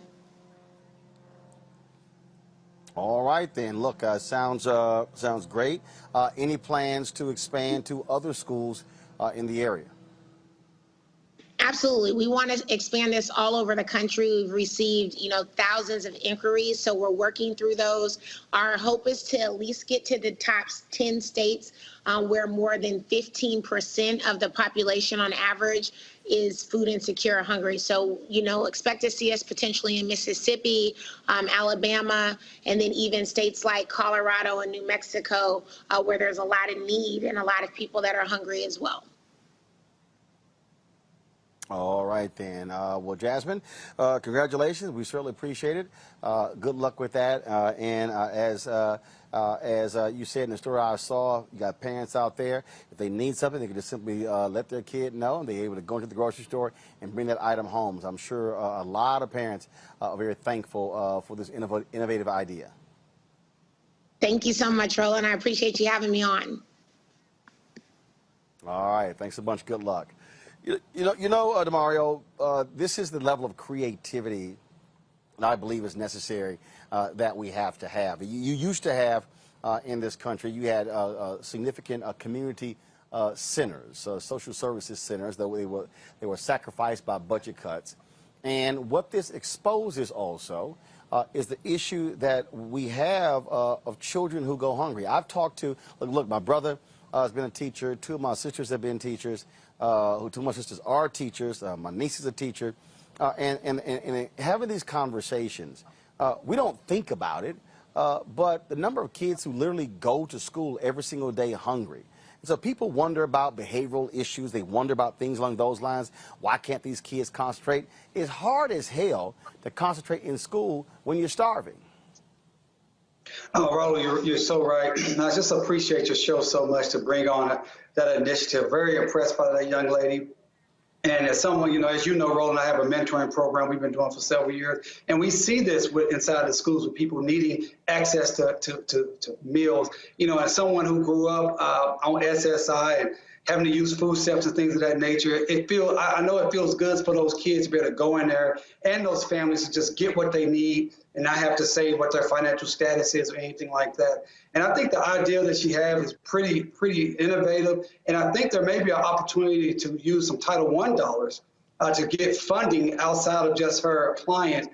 All right, then. Look, sounds great. Any plans to expand to other schools in the area? Absolutely. We want to expand this all over the country. We've received, thousands of inquiries, so we're working through those. Our hope is to at least get to the top 10 states where more than 15% of the population on average is food insecure or hungry. So, expect to see us potentially in Mississippi, Alabama, and then even states like Colorado and New Mexico, where there's a lot of need and a lot of people that are hungry as well. All right, then. Well, Jasmine, congratulations. We certainly appreciate it. Good luck with that. And as you said in the story I saw, you got parents out there. If they need something, they can just simply let their kid know, and they're able to go into the grocery store and bring that item home. So I'm sure a lot of parents are very thankful for this innovative idea. Thank you so much, Roland. I appreciate you having me on. All right. Thanks a bunch. Good luck. Demario, this is the level of creativity that I believe is necessary that we have to have. You used to have in this country, you had significant community centers, social services centers, though they were sacrificed by budget cuts. And what this exposes also is the issue that we have of children who go hungry. I've talked to, look, my brother has been a teacher. Two of my sisters have been teachers. Two of my sisters are teachers. My niece is a teacher. And having these conversations, we don't think about it, but the number of kids who literally go to school every single day hungry. And so people wonder about behavioral issues. They wonder about things along those lines. Why can't these kids concentrate? It's hard as hell to concentrate in school when you're starving. Oh, Roland, you're so right. I just appreciate your show so much to bring on that initiative. Very impressed by that young lady. And as someone, as you know, Roland, I have a mentoring program we've been doing for several years. And we see this inside the schools with people needing access to meals. As someone who grew up on SSI and having to use food stamps and things of that nature, I know it feels good for those kids to be able to go in there and those families to just get what they need and not have to say what their financial status is or anything like that. And I think the idea that she has is pretty innovative. And I think there may be an opportunity to use some Title I dollars to get funding outside of just her client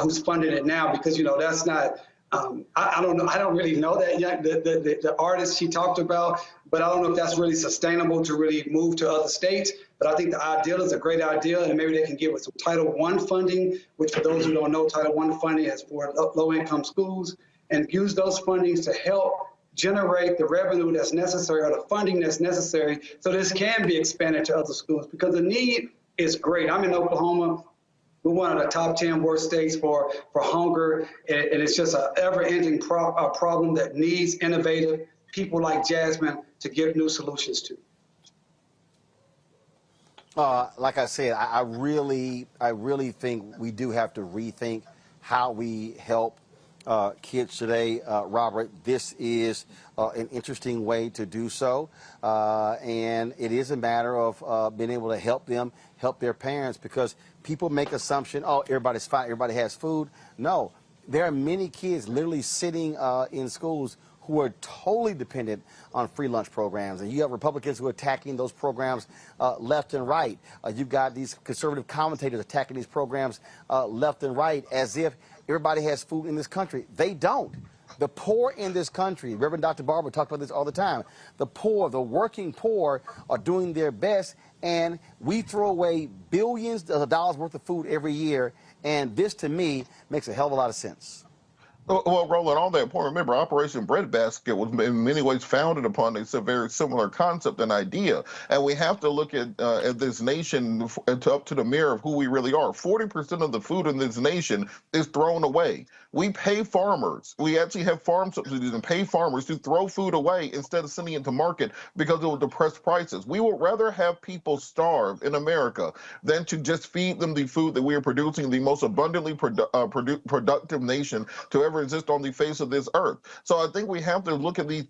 who's funding it now, because, that's not, I don't know. I don't really know that yet, the artist she talked about, but I don't know if that's really sustainable to really move to other states. But I think the ideal is a great idea, and maybe they can get with some Title I funding, which for those who don't know, Title I funding is for low-income schools, and use those fundings to help generate the revenue that's necessary or the funding that's necessary so this can be expanded to other schools, because the need is great. I'm in Oklahoma. We're one of the top 10 worst states for hunger, and it's just an ever-ending problem that needs innovative people like Jasmine to give new solutions to. Like I said, I really think we do have to rethink how we help kids today, Robert, this is an interesting way to do so. And it is a matter of being able to help them, help their parents, because people make assumption, oh, everybody's fine, everybody has food. No, there are many kids literally sitting in schools who are totally dependent on free lunch programs. And you have Republicans who are attacking those programs left and right. You've got these conservative commentators attacking these programs left and right as if everybody has food in this country. They don't. The poor in this country, Reverend Dr. Barber talked about this all the time, the poor, the working poor are doing their best, and we throw away billions of dollars worth of food every year, and this, to me, makes a hell of a lot of sense. Well, Roland, on that point, remember, Operation Breadbasket was in many ways founded upon a very similar concept and idea. And we have to look at this nation up to the mirror of who we really are. 40% of the food in this nation is thrown away. We pay farmers. We actually have farm subsidies and pay farmers to throw food away instead of sending it to market because it will depress prices. We would rather have people starve in America than to just feed them the food that we are producing, the most abundantly productive nation to ever exist on the face of this earth. So I think we have to look at these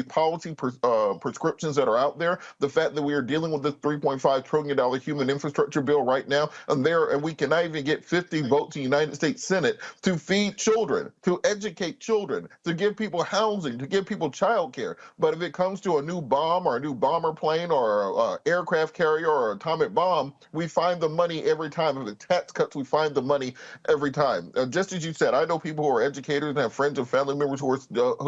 policy prescriptions that are out there. The fact that we are dealing with this $3.5 trillion human infrastructure bill right now, and we cannot even get 50 votes in the United States Senate to feed children, to educate children, to give people housing, to give people child care. But if it comes to a new bomb or a new bomber plane or an aircraft carrier or an atomic bomb, we find the money every time. If it's tax cuts, we find the money every time. Just as you said, I know people who are educated and have friends and family members who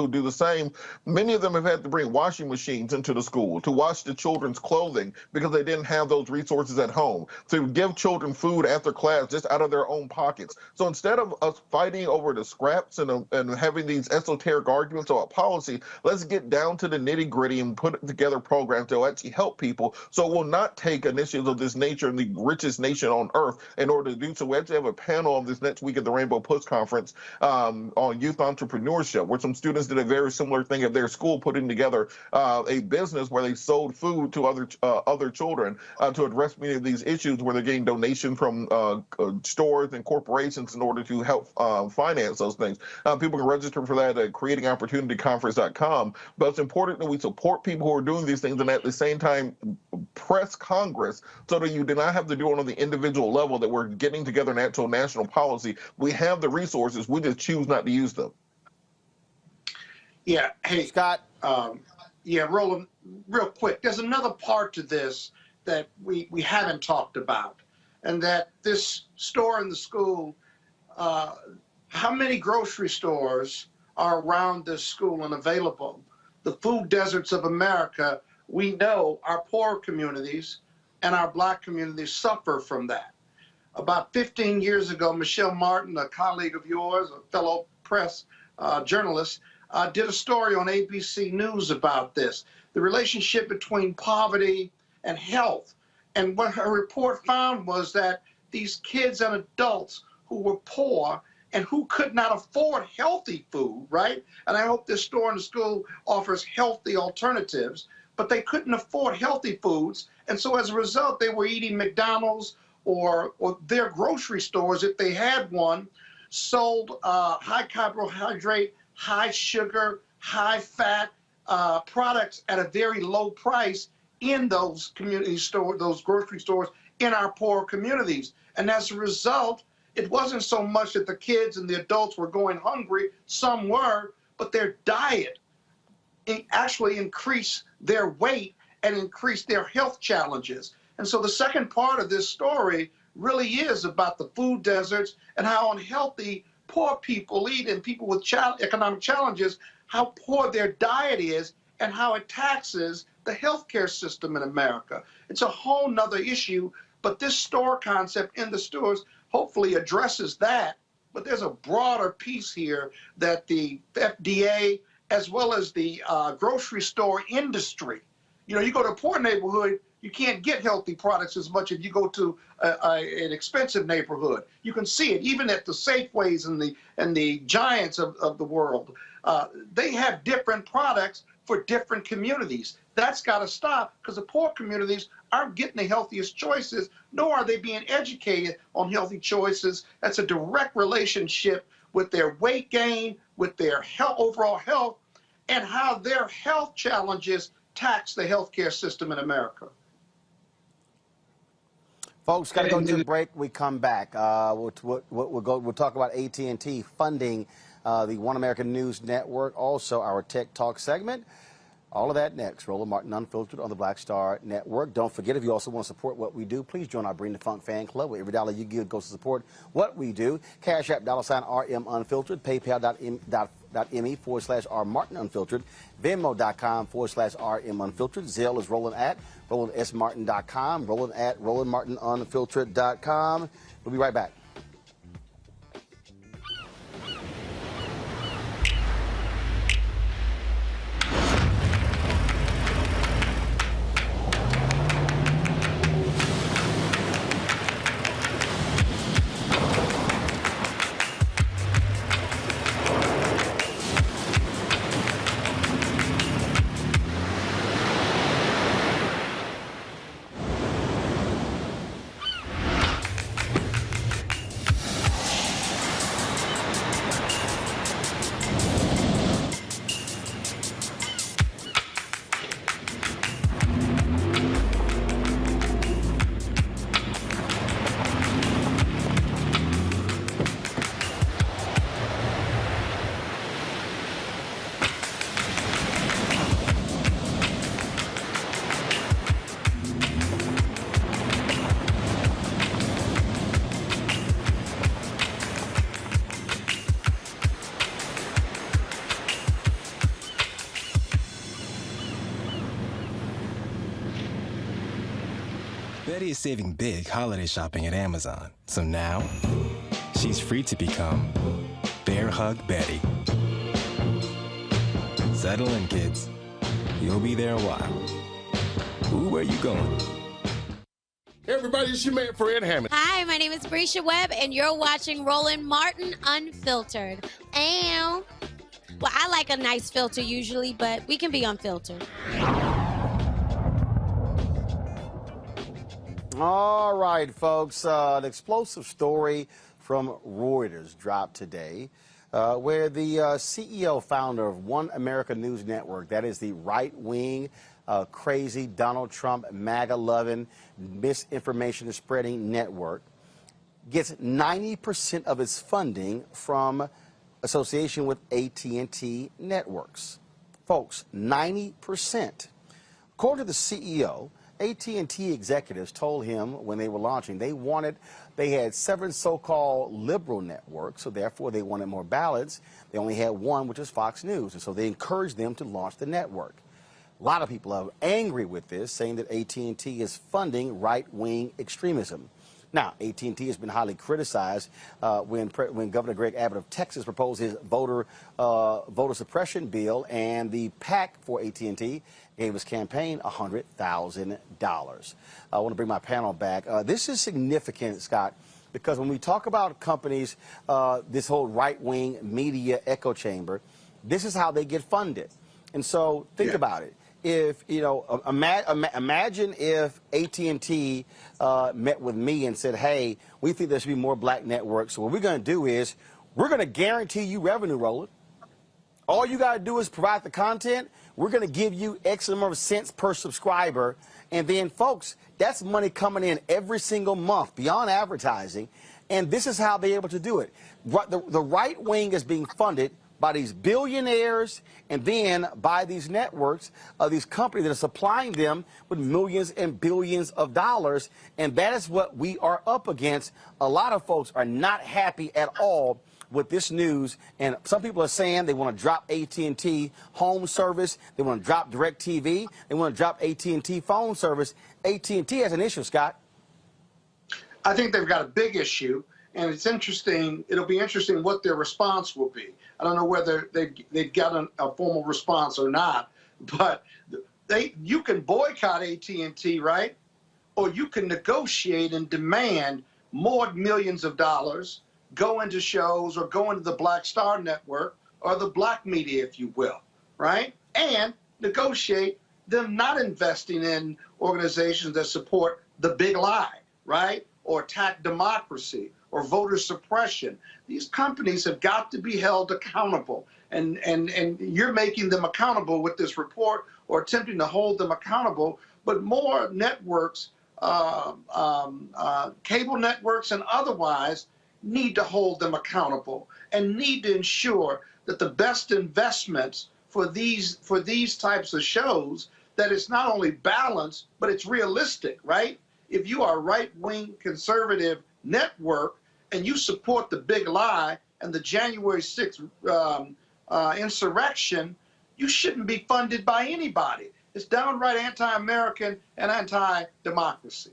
do the same. Many of them have had to bring washing machines into the school to wash the children's clothing because they didn't have those resources at home, to give children food after class just out of their own pockets. So instead of us fighting over the scraps and having these esoteric arguments about policy, let's get down to the nitty gritty and put together programs that will actually help people, so it will not take initiatives of this nature in the richest nation on earth in order to do so. We actually have a panel on this next week at the Rainbow Push Conference on youth entrepreneurship, where some students did a very similar thing at their school, putting together a business where they sold food to other children to address many of these issues, where they're getting donations from stores and corporations in order to help finance those things. People can register for that at creatingopportunityconference.com. But it's important that we support people who are doing these things and at the same time press Congress so that you do not have to do it on the individual level, that we're getting together an actual national policy. We have the resources, we just choose not to use them. Yeah. Hey, Scott. Yeah, Roland, real quick. There's another part to this that we haven't talked about, and that this store in the school, how many grocery stores are around this school and available? The food deserts of America, we know our poor communities and our black communities suffer from that. About 15 years ago, Michelle Martin, a colleague of yours, a fellow press journalist, did a story on ABC News about this, the relationship between poverty and health. And what her report found was that these kids and adults who were poor and who could not afford healthy food, right? And I hope this store in the school offers healthy alternatives, but they couldn't afford healthy foods. And so as a result, they were eating McDonald's or their grocery stores, if they had one, sold high carbohydrate, high sugar, high fat products at a very low price in those community stores, those grocery stores in our poor communities. And as a result, it wasn't so much that the kids and the adults were going hungry, some were, but their diet actually increased their weight and increased their health challenges. And so the second part of this story really is about the food deserts and how unhealthy poor people eat, and people with economic challenges, how poor their diet is and how it taxes the healthcare system in America. It's a whole nother issue, but this store concept in the stores hopefully addresses that. But there's a broader piece here that the FDA, as well as the grocery store industry, you go to a poor neighborhood, you can't get healthy products as much as you go to an expensive neighborhood. You can see it even at the Safeways and the Giants of the world. They have different products for different communities. That's got to stop, because the poor communities aren't getting the healthiest choices, nor are they being educated on healthy choices. That's a direct relationship with their weight gain, with their health, overall health, and how their health challenges tax the healthcare system in America. Folks, got to go to a break. We come back. We'll talk about AT&T funding the One American News Network, also our Tech Talk segment. All of that next. Roland Martin Unfiltered on the Black Star Network. Don't forget, if you also want to support what we do, please join our Bring the Funk fan club, where every dollar you give goes to support what we do. Cash App, $RM Unfiltered, PayPal.me/R Martin Unfiltered, Venmo.com/RM Unfiltered. Zelle is RolandSMartin.com, Roland@RolandMartinUnfiltered.com. We'll be right back. Betty is saving big holiday shopping at Amazon. So now, she's free to become Bear Hug Betty. Settle in, kids. You'll be there a while. Ooh, where you going? Hey everybody, it's your man Fred Hammond. Hi, my name is Brescia Webb, and you're watching Roland Martin Unfiltered. Ow. Well, I like a nice filter usually, but we can be unfiltered. All right, folks, an explosive story from Reuters dropped today, where the CEO, founder of One America News Network, that is the right-wing, crazy Donald Trump, MAGA-loving, misinformation spreading network, gets 90% of its funding from association with AT&T networks. Folks, 90%. According to the CEO, AT&T executives told him when they were launching they had 7 so-called liberal networks, so therefore they wanted more balance. They only had one, which is Fox News, and so they encouraged them to launch the network. A lot of people are angry with this, saying that AT&T is funding right-wing extremism. Now, AT&T has been highly criticized when Governor Greg Abbott of Texas proposed his voter suppression bill, and the PAC for AT&T gave his campaign $100,000. I want to bring my panel back. This is significant, Scott, because when we talk about companies, this whole right-wing media echo chamber, this is how they get funded. And so think about it. If, you know, imagine if AT&T met with me and said, hey, we think there should be more black networks. So what we're going to do is we're going to guarantee you revenue, Roland. All you got to do is provide the content. We're going to give you X number of cents per subscriber. And then, folks, that's money coming in every single month beyond advertising. And this is how they're able to do it. The right wing is being funded by these billionaires and then by these networks, these companies that are supplying them with millions and billions of dollars. And that is what we are up against. A lot of folks are not happy at all with this news, and some people are saying they want to drop AT&T home service, they want to drop DirecTV, they want to drop AT&T phone service. AT&T has an issue, Scott. I think they've got a big issue, and it's interesting. It'll be interesting what their response will be. I don't know whether they've got a formal response or not, but you can boycott AT&T, right? Or you can negotiate and demand more millions of dollars, go into shows or go into the Black Star Network or the black media, if you will, right? And negotiate them not investing in organizations that support the big lie, right? Or attack democracy or voter suppression. These companies have got to be held accountable. And you're making them accountable with this report, or attempting to hold them accountable. But more networks, cable networks and otherwise, need to hold them accountable and need to ensure that the best investments for these types of shows, that it's not only balanced, but it's realistic, right? If you are a right-wing conservative network and you support the big lie and the January 6th insurrection, you shouldn't be funded by anybody. It's downright anti-American and anti-democracy.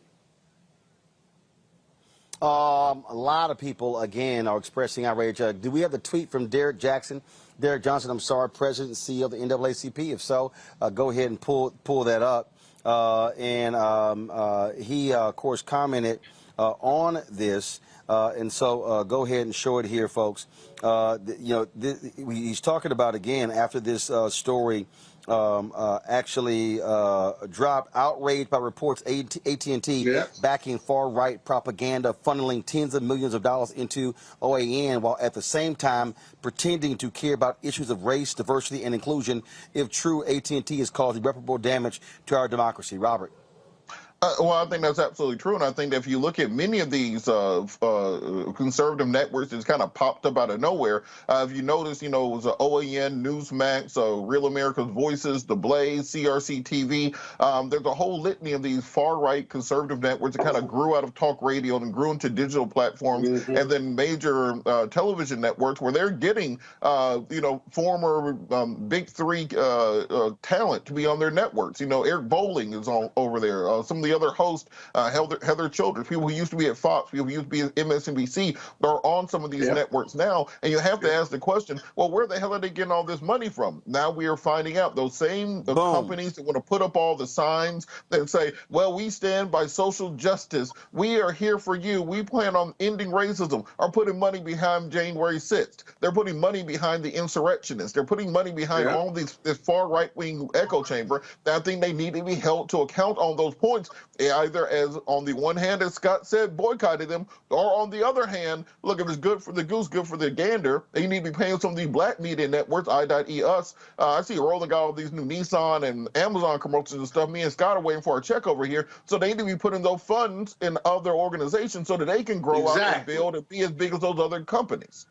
A lot of people, again, are expressing outrage. Do we have the tweet from Derek Johnson, President and CEO of the NAACP? If so, go ahead and pull that up. He, of course, commented on this. And so go ahead and show it here, folks. He's talking about, again, after this story actually dropped, outraged by reports AT&T backing far-right propaganda, funneling tens of millions of dollars into OAN, while at the same time pretending to care about issues of race, diversity, and inclusion. If true, AT&T has caused irreparable damage to our democracy. Robert. Well, I think that's absolutely true, and I think that if you look at many of these conservative networks, it's kind of popped up out of nowhere. If you notice, it was OAN, Newsmax, Real America's Voices, The Blaze, CRC TV. There's a whole litany of these far-right conservative networks that kind of grew out of talk radio and grew into digital platforms, and then major television networks where they're getting, former big three talent to be on their networks. Eric Bolling is over there. Some of the other hosts, Heather Childress, people who used to be at Fox, people who used to be at MSNBC, are on some of these networks now. And you have to ask the question, well, where the hell are they getting all this money from? Now we are finding out those same companies that want to put up all the signs that say, well, we stand by social justice. We are here for you. We plan on ending racism, are putting money behind January 6th. They're putting money behind the insurrectionists. They're putting money behind all this far right-wing echo chamber. I think they need to be held to account on those points. Either, as on the one hand, as Scott said, boycotted them, or on the other hand, look, if it's good for the goose, good for the gander, and you need to be paying some of these black media networks, I.E. Us. I see Rolling got all these new Nissan and Amazon commercials and stuff. Me and Scott are waiting for a check over here. So they need to be putting those funds in other organizations so that they can grow out and build and be as big as those other companies.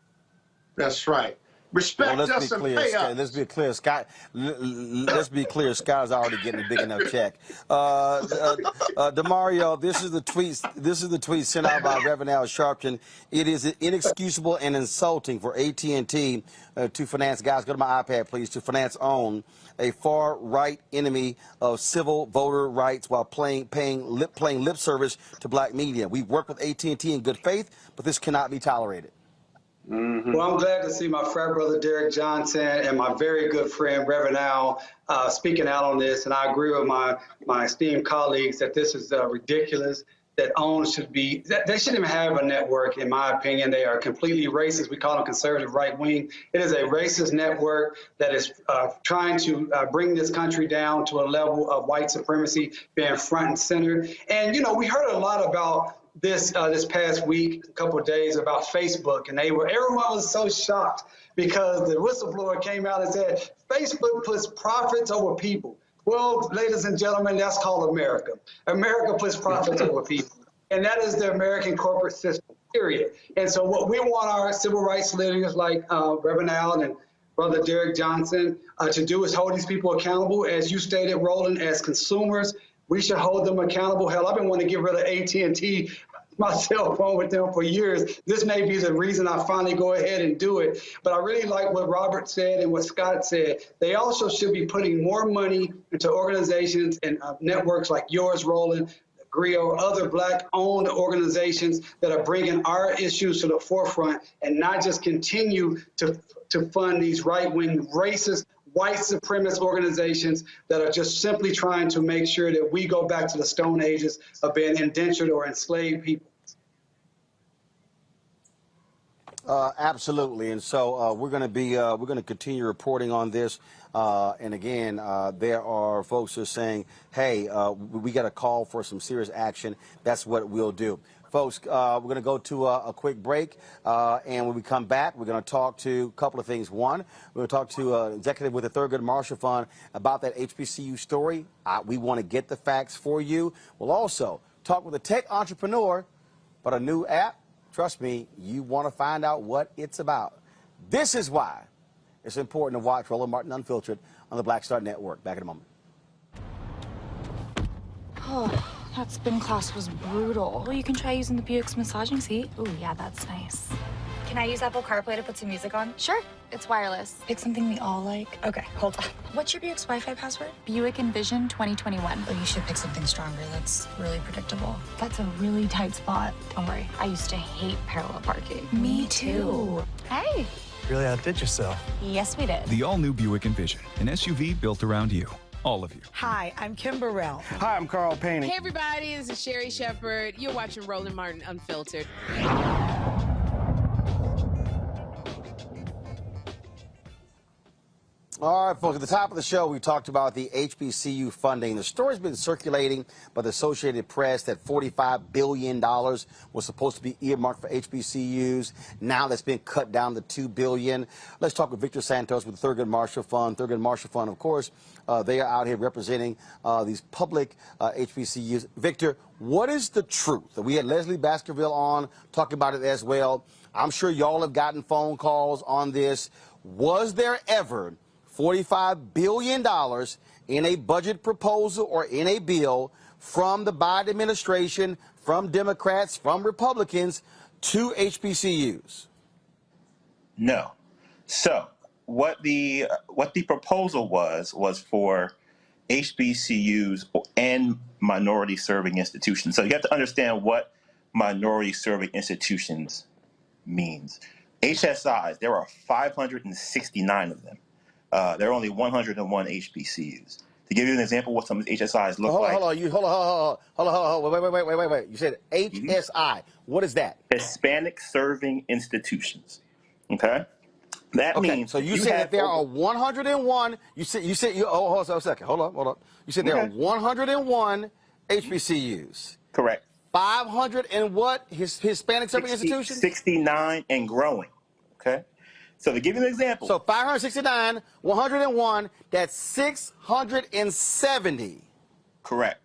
That's right. Respect us and pay us. Let's be clear, Scott. Let's be clear. Scott is already getting a big enough check. Demario, this is the tweet. This is the tweet sent out by Reverend Al Sharpton. It is inexcusable and insulting for AT&T to finance. Guys, go to my iPad, please. To finance OWN, a far right enemy of civil voter rights, while playing lip service to black media. We work with AT&T in good faith, but this cannot be tolerated. Well, I'm glad to see my frat brother Derek Johnson and my very good friend Reverend Al speaking out on this, and I agree with my esteemed colleagues that this is ridiculous. That OWN should be, they shouldn't even have a network, in my opinion. They are completely racist. We call them conservative right wing. It is a racist network that is trying to bring this country down to a level of white supremacy being front and center. And, we heard a lot about this past week, a couple of days, about Facebook, and everyone was so shocked because the whistleblower came out and said Facebook puts profits over people. Well, ladies and gentlemen, that's called America. America puts profits over people, and that is the American corporate system, period. And so what we want our civil rights leaders like Reverend Al and Brother Derek Johnson to do is hold these people accountable. As you stated, Roland, as consumers, we should hold them accountable. Hell, I've been wanting to get rid of AT&T, my cell phone, with them for years. This may be the reason I finally go ahead and do it. But I really like what Robert said and what Scott said. They also should be putting more money into organizations and networks like yours, Roland, GRIO, other black-owned organizations that are bringing our issues to the forefront, and not just continue to fund these right-wing, racist, white supremacist organizations that are just simply trying to make sure that we go back to the Stone Ages of being indentured or enslaved people. Absolutely, and so we're going to continue reporting on this. And again, there are folks who are saying, "Hey, we got to call for some serious action." That's what we'll do. folks, we're going to go to a quick break, and when we come back, we're going to talk to a couple of things. One, we're going to talk to an executive with the Thurgood Marshall Fund about that HBCU story. We want to get the facts for you. We'll also talk with a tech entrepreneur about a new app. Trust me, you want to find out what it's about. This is why it's important to watch Roland Martin Unfiltered on the Black Star Network. Back in a moment. Oh, that spin class was brutal. Well, you can try using the Buick's massaging seat. Ooh, yeah, that's nice. Can I use Apple CarPlay to put some music on? Sure, it's wireless. Pick something we all like. Okay, hold on. What's your Buick's Wi-Fi password? Buick Envision 2021. Oh, you should pick something stronger. That's really predictable. That's a really tight spot. Don't worry, I used to hate parallel parking. Me too. Hey. Really outdid yourself. Yes, we did. The all-new Buick Envision, an SUV built around you. All of you. Hi, I'm Kim Burrell. Hi, I'm Carl Payne. Hey, everybody, this is Sherry Shepherd. You're watching Roland Martin Unfiltered. All right, folks, at the top of the show, we talked about the HBCU funding. The story's been circulating by the Associated Press that $45 billion was supposed to be earmarked for HBCUs. Now that's been cut down to $2 billion. Let's talk with Victor Santos with the Thurgood Marshall Fund. Thurgood Marshall Fund, of course, they are out here representing these public HBCUs. Victor, what is the truth? We had Leslie Baskerville on talking about it as well. I'm sure y'all have gotten phone calls on this. Was there ever $45 billion in a budget proposal or in a bill from the Biden administration, from Democrats, from Republicans to HBCUs? No. So what the proposal was for HBCUs and minority serving institutions. So you have to understand what minority serving institutions means. HSIs, there are 569 of them. There are only 101 HBCUs. To give you an example of what some of the HSIs look like. Hold on. Wait. You said HSI. What is that? Hispanic Serving Institutions. Okay? That means. So you said that there are 101. Hold on a second. Hold on. You said there are 101 HBCUs. Correct. 500 and what? Hispanic Serving Institutions? 69 and growing. Okay? So to give you an example. So 569, 101, that's 670. Correct.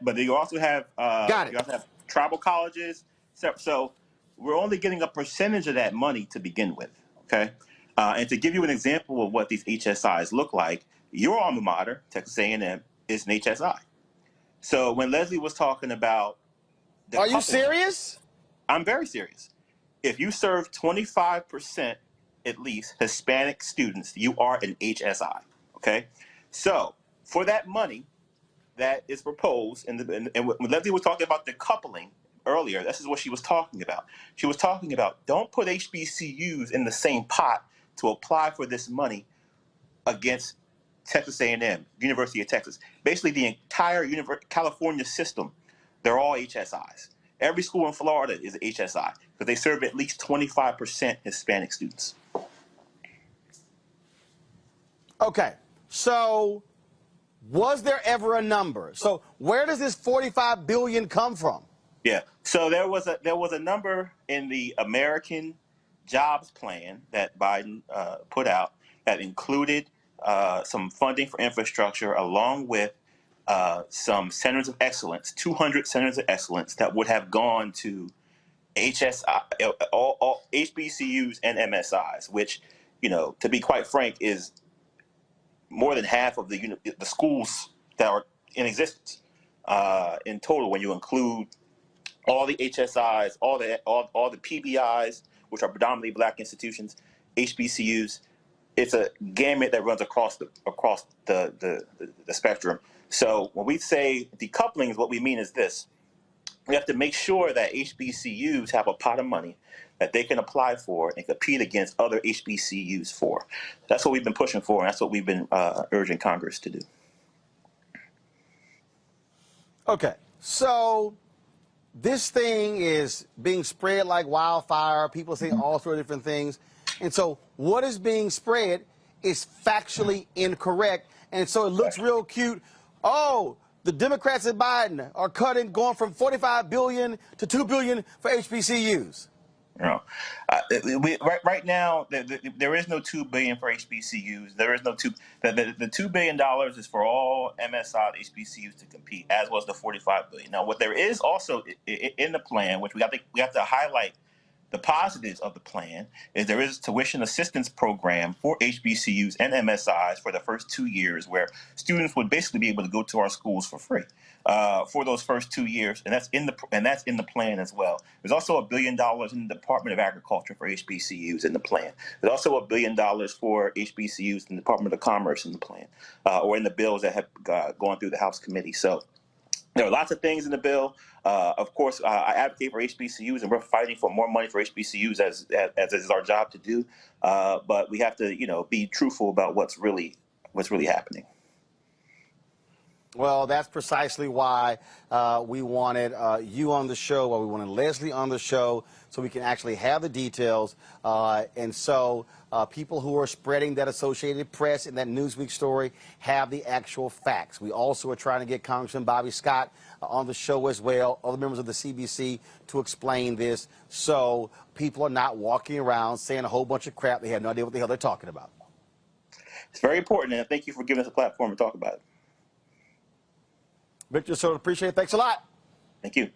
But you also have Got it. You also have tribal colleges. So we're only getting a percentage of that money to begin with. Okay. And to give you an example of what these HSIs look like, your alma mater, Texas A&M, is an HSI. So when Leslie was talking about, are you serious? I'm very serious. If you serve 25%. At least Hispanic students, you are an HSI. Okay, so for that money that is proposed, and when Leslie was talking about decoupling earlier, this is what she was talking about. She was talking about don't put HBCUs in the same pot to apply for this money against Texas A&M, University of Texas. Basically, the entire California system, they're all HSIs. Every school in Florida is an HSI because they serve at least 25% Hispanic students. Okay, so was there ever a number? So where does this $45 billion come from? Yeah, so there was a number in the American Jobs Plan that Biden put out that included some funding for infrastructure along with some centers of excellence, 200 centers of excellence that would have gone to HSI, all HBCUs and MSIs, which, to be quite frank, is more than half of the schools that are in existence in total. When you include all the HSIs, all the PBIs, which are predominantly black institutions, HBCUs, it's a gamut that runs across the spectrum. So when we say decoupling, what we mean is this: we have to make sure that HBCUs have a pot of money that they can apply for and compete against other HBCUs for. That's what we've been pushing for, and that's what we've been urging Congress to do. Okay, so this thing is being spread like wildfire. People say all sorts of different things. And so what is being spread is factually incorrect. And so it looks real cute. Oh, the Democrats and Biden are going from $45 billion to $2 billion for HBCUs. You know, right now there is no $2 billion for HBCUs. There is no the $2 billion is for all MSI HBCUs to compete, as was the $45 billion. Now, what there is also in the plan, which we have to highlight the positives of the plan, is there is a tuition assistance program for HBCUs and MSIs for the first 2 years, where students would basically be able to go to our schools for free for those first 2 years, and that's in the plan as well. There's also $1 billion in the Department of Agriculture for HBCUs in the plan. There's also $1 billion for HBCUs in the Department of Commerce in the plan, or in the bills that have gone through the House committee. So there are lots of things in the bill. Of course, I advocate for HBCUs, and we're fighting for more money for HBCUs as is our job to do. But we have to, be truthful about what's really happening. Well, that's precisely why we wanted you on the show, why we wanted Leslie on the show, so we can actually have the details. And so people who are spreading that Associated Press and that Newsweek story have the actual facts. We also are trying to get Congressman Bobby Scott on the show as well, other members of the CBC, to explain this, so people are not walking around saying a whole bunch of crap. They have no idea what the hell they're talking about. It's very important, and thank you for giving us a platform to talk about it. Victor, so appreciate it. Thanks a lot. Thank you.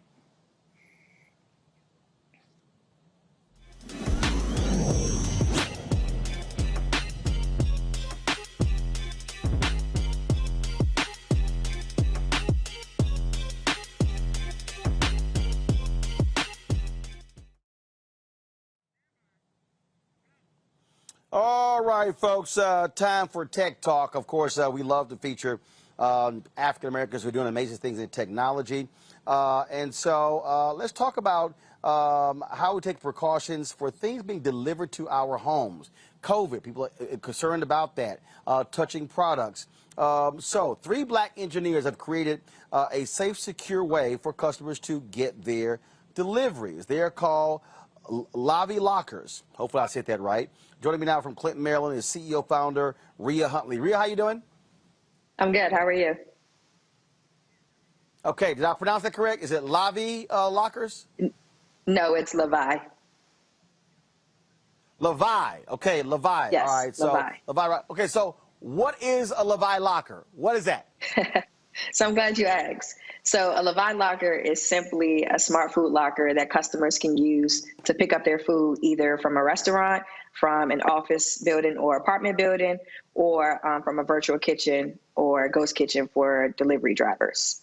All right, folks, time for Tech Talk. Of course, we love to feature African Americans who are doing amazing things in technology. And so let's talk about how we take precautions for things being delivered to our homes. COVID, people are concerned about that, touching products. So 3 black engineers have created a safe, secure way for customers to get their deliveries. They are called Lavii Lockers. Hopefully I said that right. Joining me now from Clinton, Maryland, is CEO founder Rhea Huntley. Rhea, how you doing? I'm good. How are you? Okay, did I pronounce that correct? Is it Lavii Lockers? No, it's Lavii. Lavii. Okay, Lavii. Yes, all right, so Lavii. Right. Okay, so what is a Lavii locker? What is that? So I'm glad you asked. So a Lavii locker is simply a smart food locker that customers can use to pick up their food either from a restaurant, from an office building or apartment building, or from a virtual kitchen or a ghost kitchen for delivery drivers.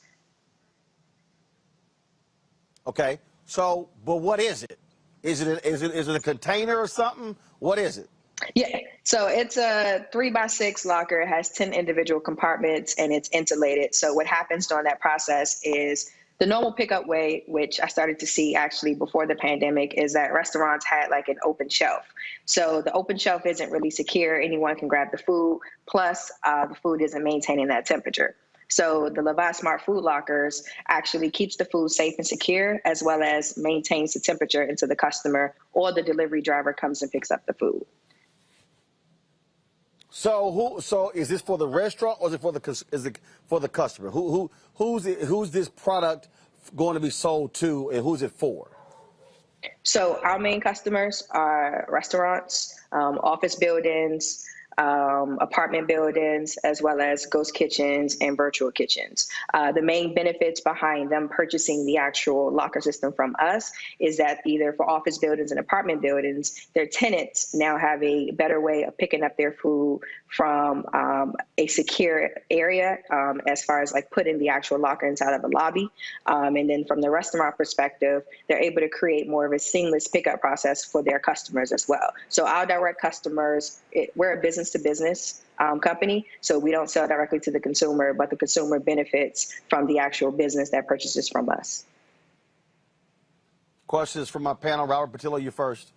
Okay, so, but what is it? Is it a container or something? What is it? Yeah, so it's a 3x6 locker. It has 10 individual compartments and it's insulated. So what happens during that process is the normal pickup way, which I started to see actually before the pandemic, is that restaurants had like an open shelf. So the open shelf isn't really secure. Anyone can grab the food. Plus, the food isn't maintaining that temperature. So the Lavii Smart Food Lockers actually keeps the food safe and secure, as well as maintains the temperature until the customer or the delivery driver comes and picks up the food. So is this for the restaurant or is it for the customer? Who's this product going to be sold to, and who's it for? So our main customers are restaurants, office buildings, apartment buildings, as well as ghost kitchens and virtual kitchens. The main benefits behind them purchasing the actual locker system from us is that either for office buildings and apartment buildings, their tenants now have a better way of picking up their food from a secure area, as far as like putting the actual locker inside of the lobby. And then from the restaurant perspective, they're able to create more of a seamless pickup process for their customers as well. So our direct customers, we're a business to business company, so we don't sell directly to the consumer, but the consumer benefits from the actual business that purchases from us. Questions from my panel. Robert Patillo, you first.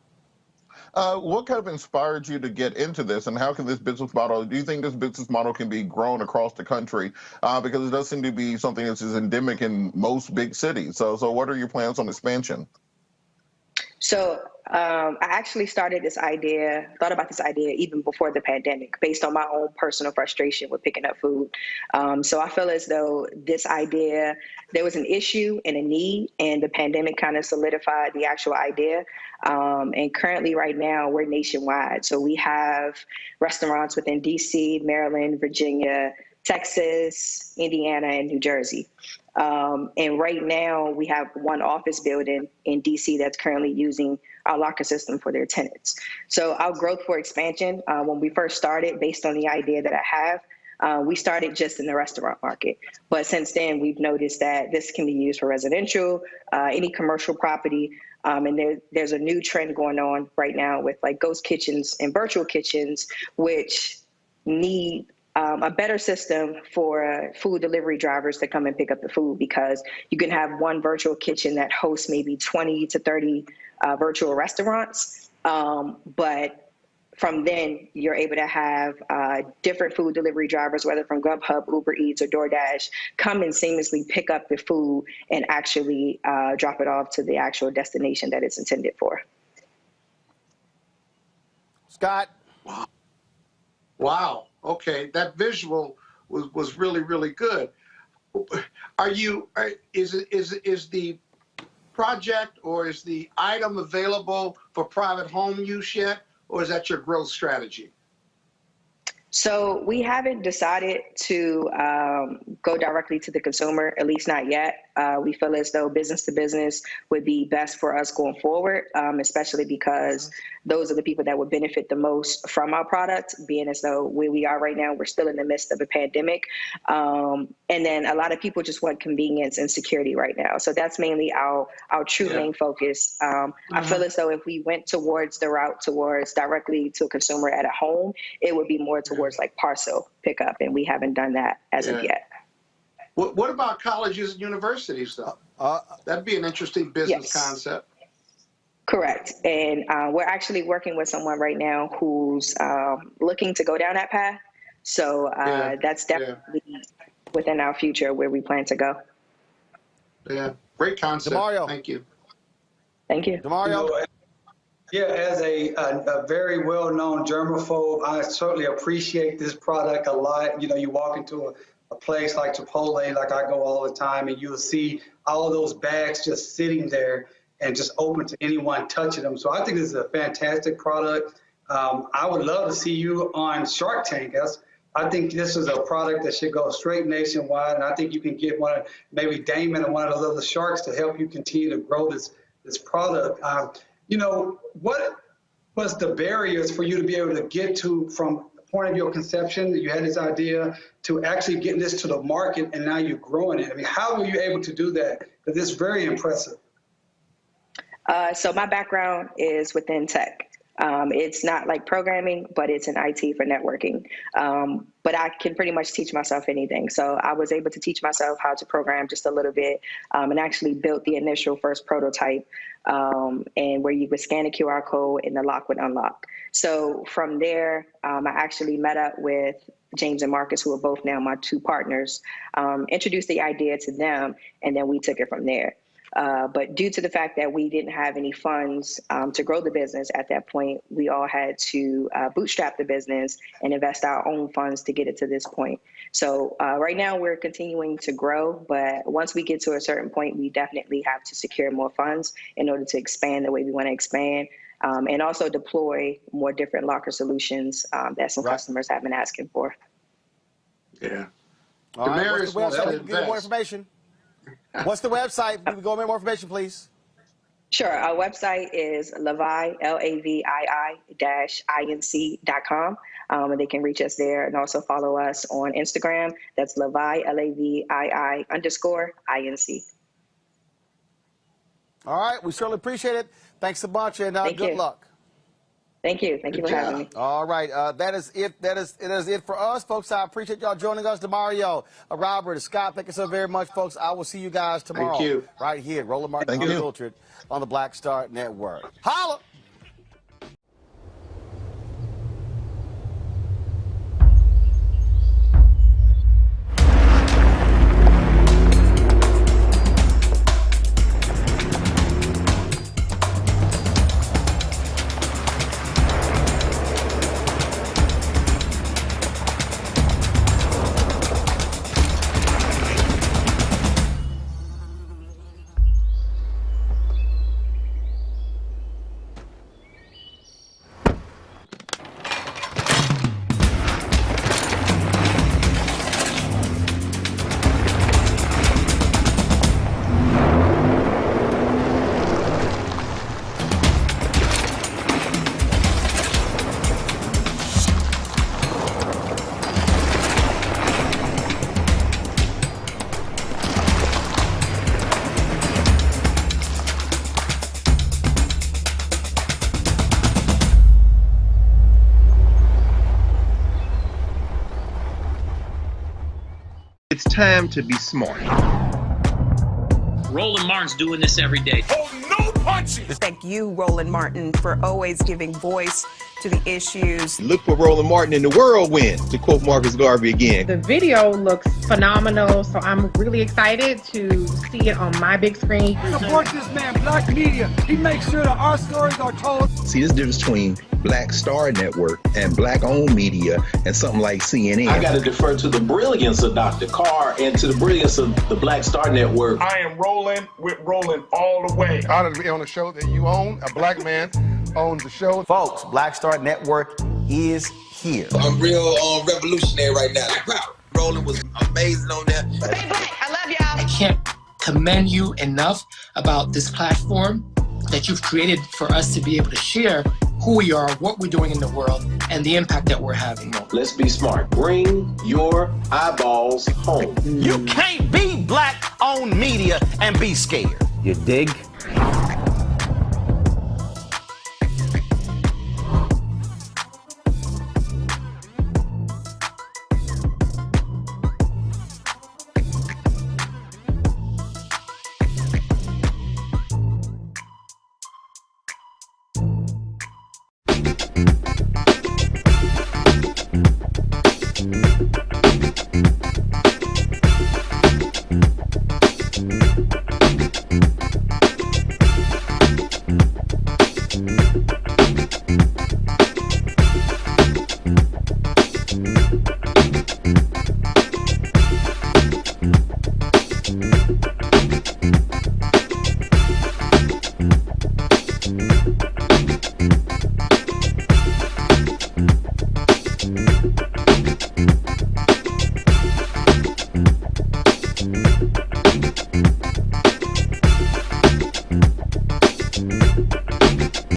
What kind of inspired you to get into this, and how can this business model, do you think this business model can be grown across the country? Because it does seem to be something that's endemic in most big cities. So what are your plans on expansion? So I actually thought about this idea even before the pandemic, based on my own personal frustration with picking up food. So I feel as though this idea, there was an issue and a need, and the pandemic kind of solidified the actual idea. And currently right now we're nationwide. So we have restaurants within DC, Maryland, Virginia, Texas, Indiana, and New Jersey. And right now we have one office building in DC that's currently using our locker system for their tenants. So our growth for expansion, when we first started, based on the idea that I have, we started just in the restaurant market. But since then, we've noticed that this can be used for residential, any commercial property. And there's a new trend going on right now with like ghost kitchens and virtual kitchens, which need a better system for food delivery drivers to come and pick up the food, because you can have one virtual kitchen that hosts maybe 20 to 30 virtual restaurants. But from then, you're able to have different food delivery drivers, whether from Grubhub, Uber Eats, or DoorDash, come and seamlessly pick up the food and actually drop it off to the actual destination that it's intended for. Scott. Wow. Okay, that visual was really, really good. Is the project or is the item available for private home use yet, or is that your growth strategy? So we haven't decided to go directly to the consumer, at least not yet. We feel as though business to business would be best for us going forward, especially because those are the people that would benefit the most from our product, being as though where we are right now, we're still in the midst of a pandemic. And then a lot of people just want convenience and security right now. So that's mainly our true main focus. I feel as though if we went towards the route towards directly to a consumer at a home, it would be more towards like parcel pickup, and we haven't done that as of yet. What about colleges and universities, though? That'd be an interesting business concept. Correct. And we're actually working with someone right now who's looking to go down that path. So that's definitely within our future where we plan to go. Yeah, great concept. DeMario. Thank you. Thank you. DeMario. Yeah, as a very well-known germaphobe, I certainly appreciate this product a lot. You know, you walk into a place like Chipotle, like I go all the time, and you'll see all those bags just sitting there and just open to anyone touching them. So I think this is a fantastic product. I would love to see you on Shark Tank. I think this is a product that should go straight nationwide, and I think you can get maybe Damon and one of those other sharks to help you continue to grow this product. You know, what was the barriers for you to be able to get to from the point of your conception that you had this idea to actually getting this to the market and now you're growing it? I mean, how were you able to do that? Because it's very impressive. So my background is within tech. It's not like programming, but it's in IT for networking. But I can pretty much teach myself anything. So I was able to teach myself how to program just a little bit, and actually built the initial first prototype, and where you would scan a QR code and the lock would unlock. So from there, I actually met up with James and Marcus, who are both now my two partners, introduced the idea to them, and then we took it from there. But due to the fact that we didn't have any funds to grow the business at that point, we all had to bootstrap the business and invest our own funds to get it to this point. So right now we're continuing to grow, but once we get to a certain point, we definitely have to secure more funds in order to expand the way we want to expand, and also deploy more different locker solutions that some customers have been asking for. Yeah. All right, what's the website? We can get more information. What's the website? We can go over more information, please. Sure. Our website is Lavii, LAVII-INC.com. And they can reach us there and also follow us on Instagram. That's Lavii, LAVII_INC. All right. We certainly appreciate it. Thanks a bunch, and good luck. Thank you. Thank you for having me. All right. That is it. That is it for us, folks. I appreciate y'all joining us. DeMario, Robert, Scott, thank you so very much, folks. I will see you guys tomorrow. Thank you. Right here, Roland Martin Unfiltered on the Black Star Network. Holla! It's time to be smart. Roland Martin's doing this every day. Oh, no punches! Thank you, Roland Martin, for always giving voice to the issues. Look for Roland Martin in the whirlwind, to quote Marcus Garvey again. The video looks phenomenal, so I'm really excited to see it on my big screen. Support this man, Black Media. He makes sure that our stories are told. See, this difference between Black Star Network and Black-owned media and something like CNN. I got to defer to the brilliance of Dr. Carr and to the brilliance of the Black Star Network. I am rolling with Roland all the way. Honored to be on a show that you own. A black man owns the show. Folks, Black Star Network is here. I'm real revolutionary right now. Roland was amazing on that. Stay black. I love y'all. I can't commend you enough about this platform that you've created for us to be able to share who we are, what we're doing in the world, and the impact that we're having. Let's be smart. Bring your eyeballs home. You can't be Black-owned media and be scared. You dig?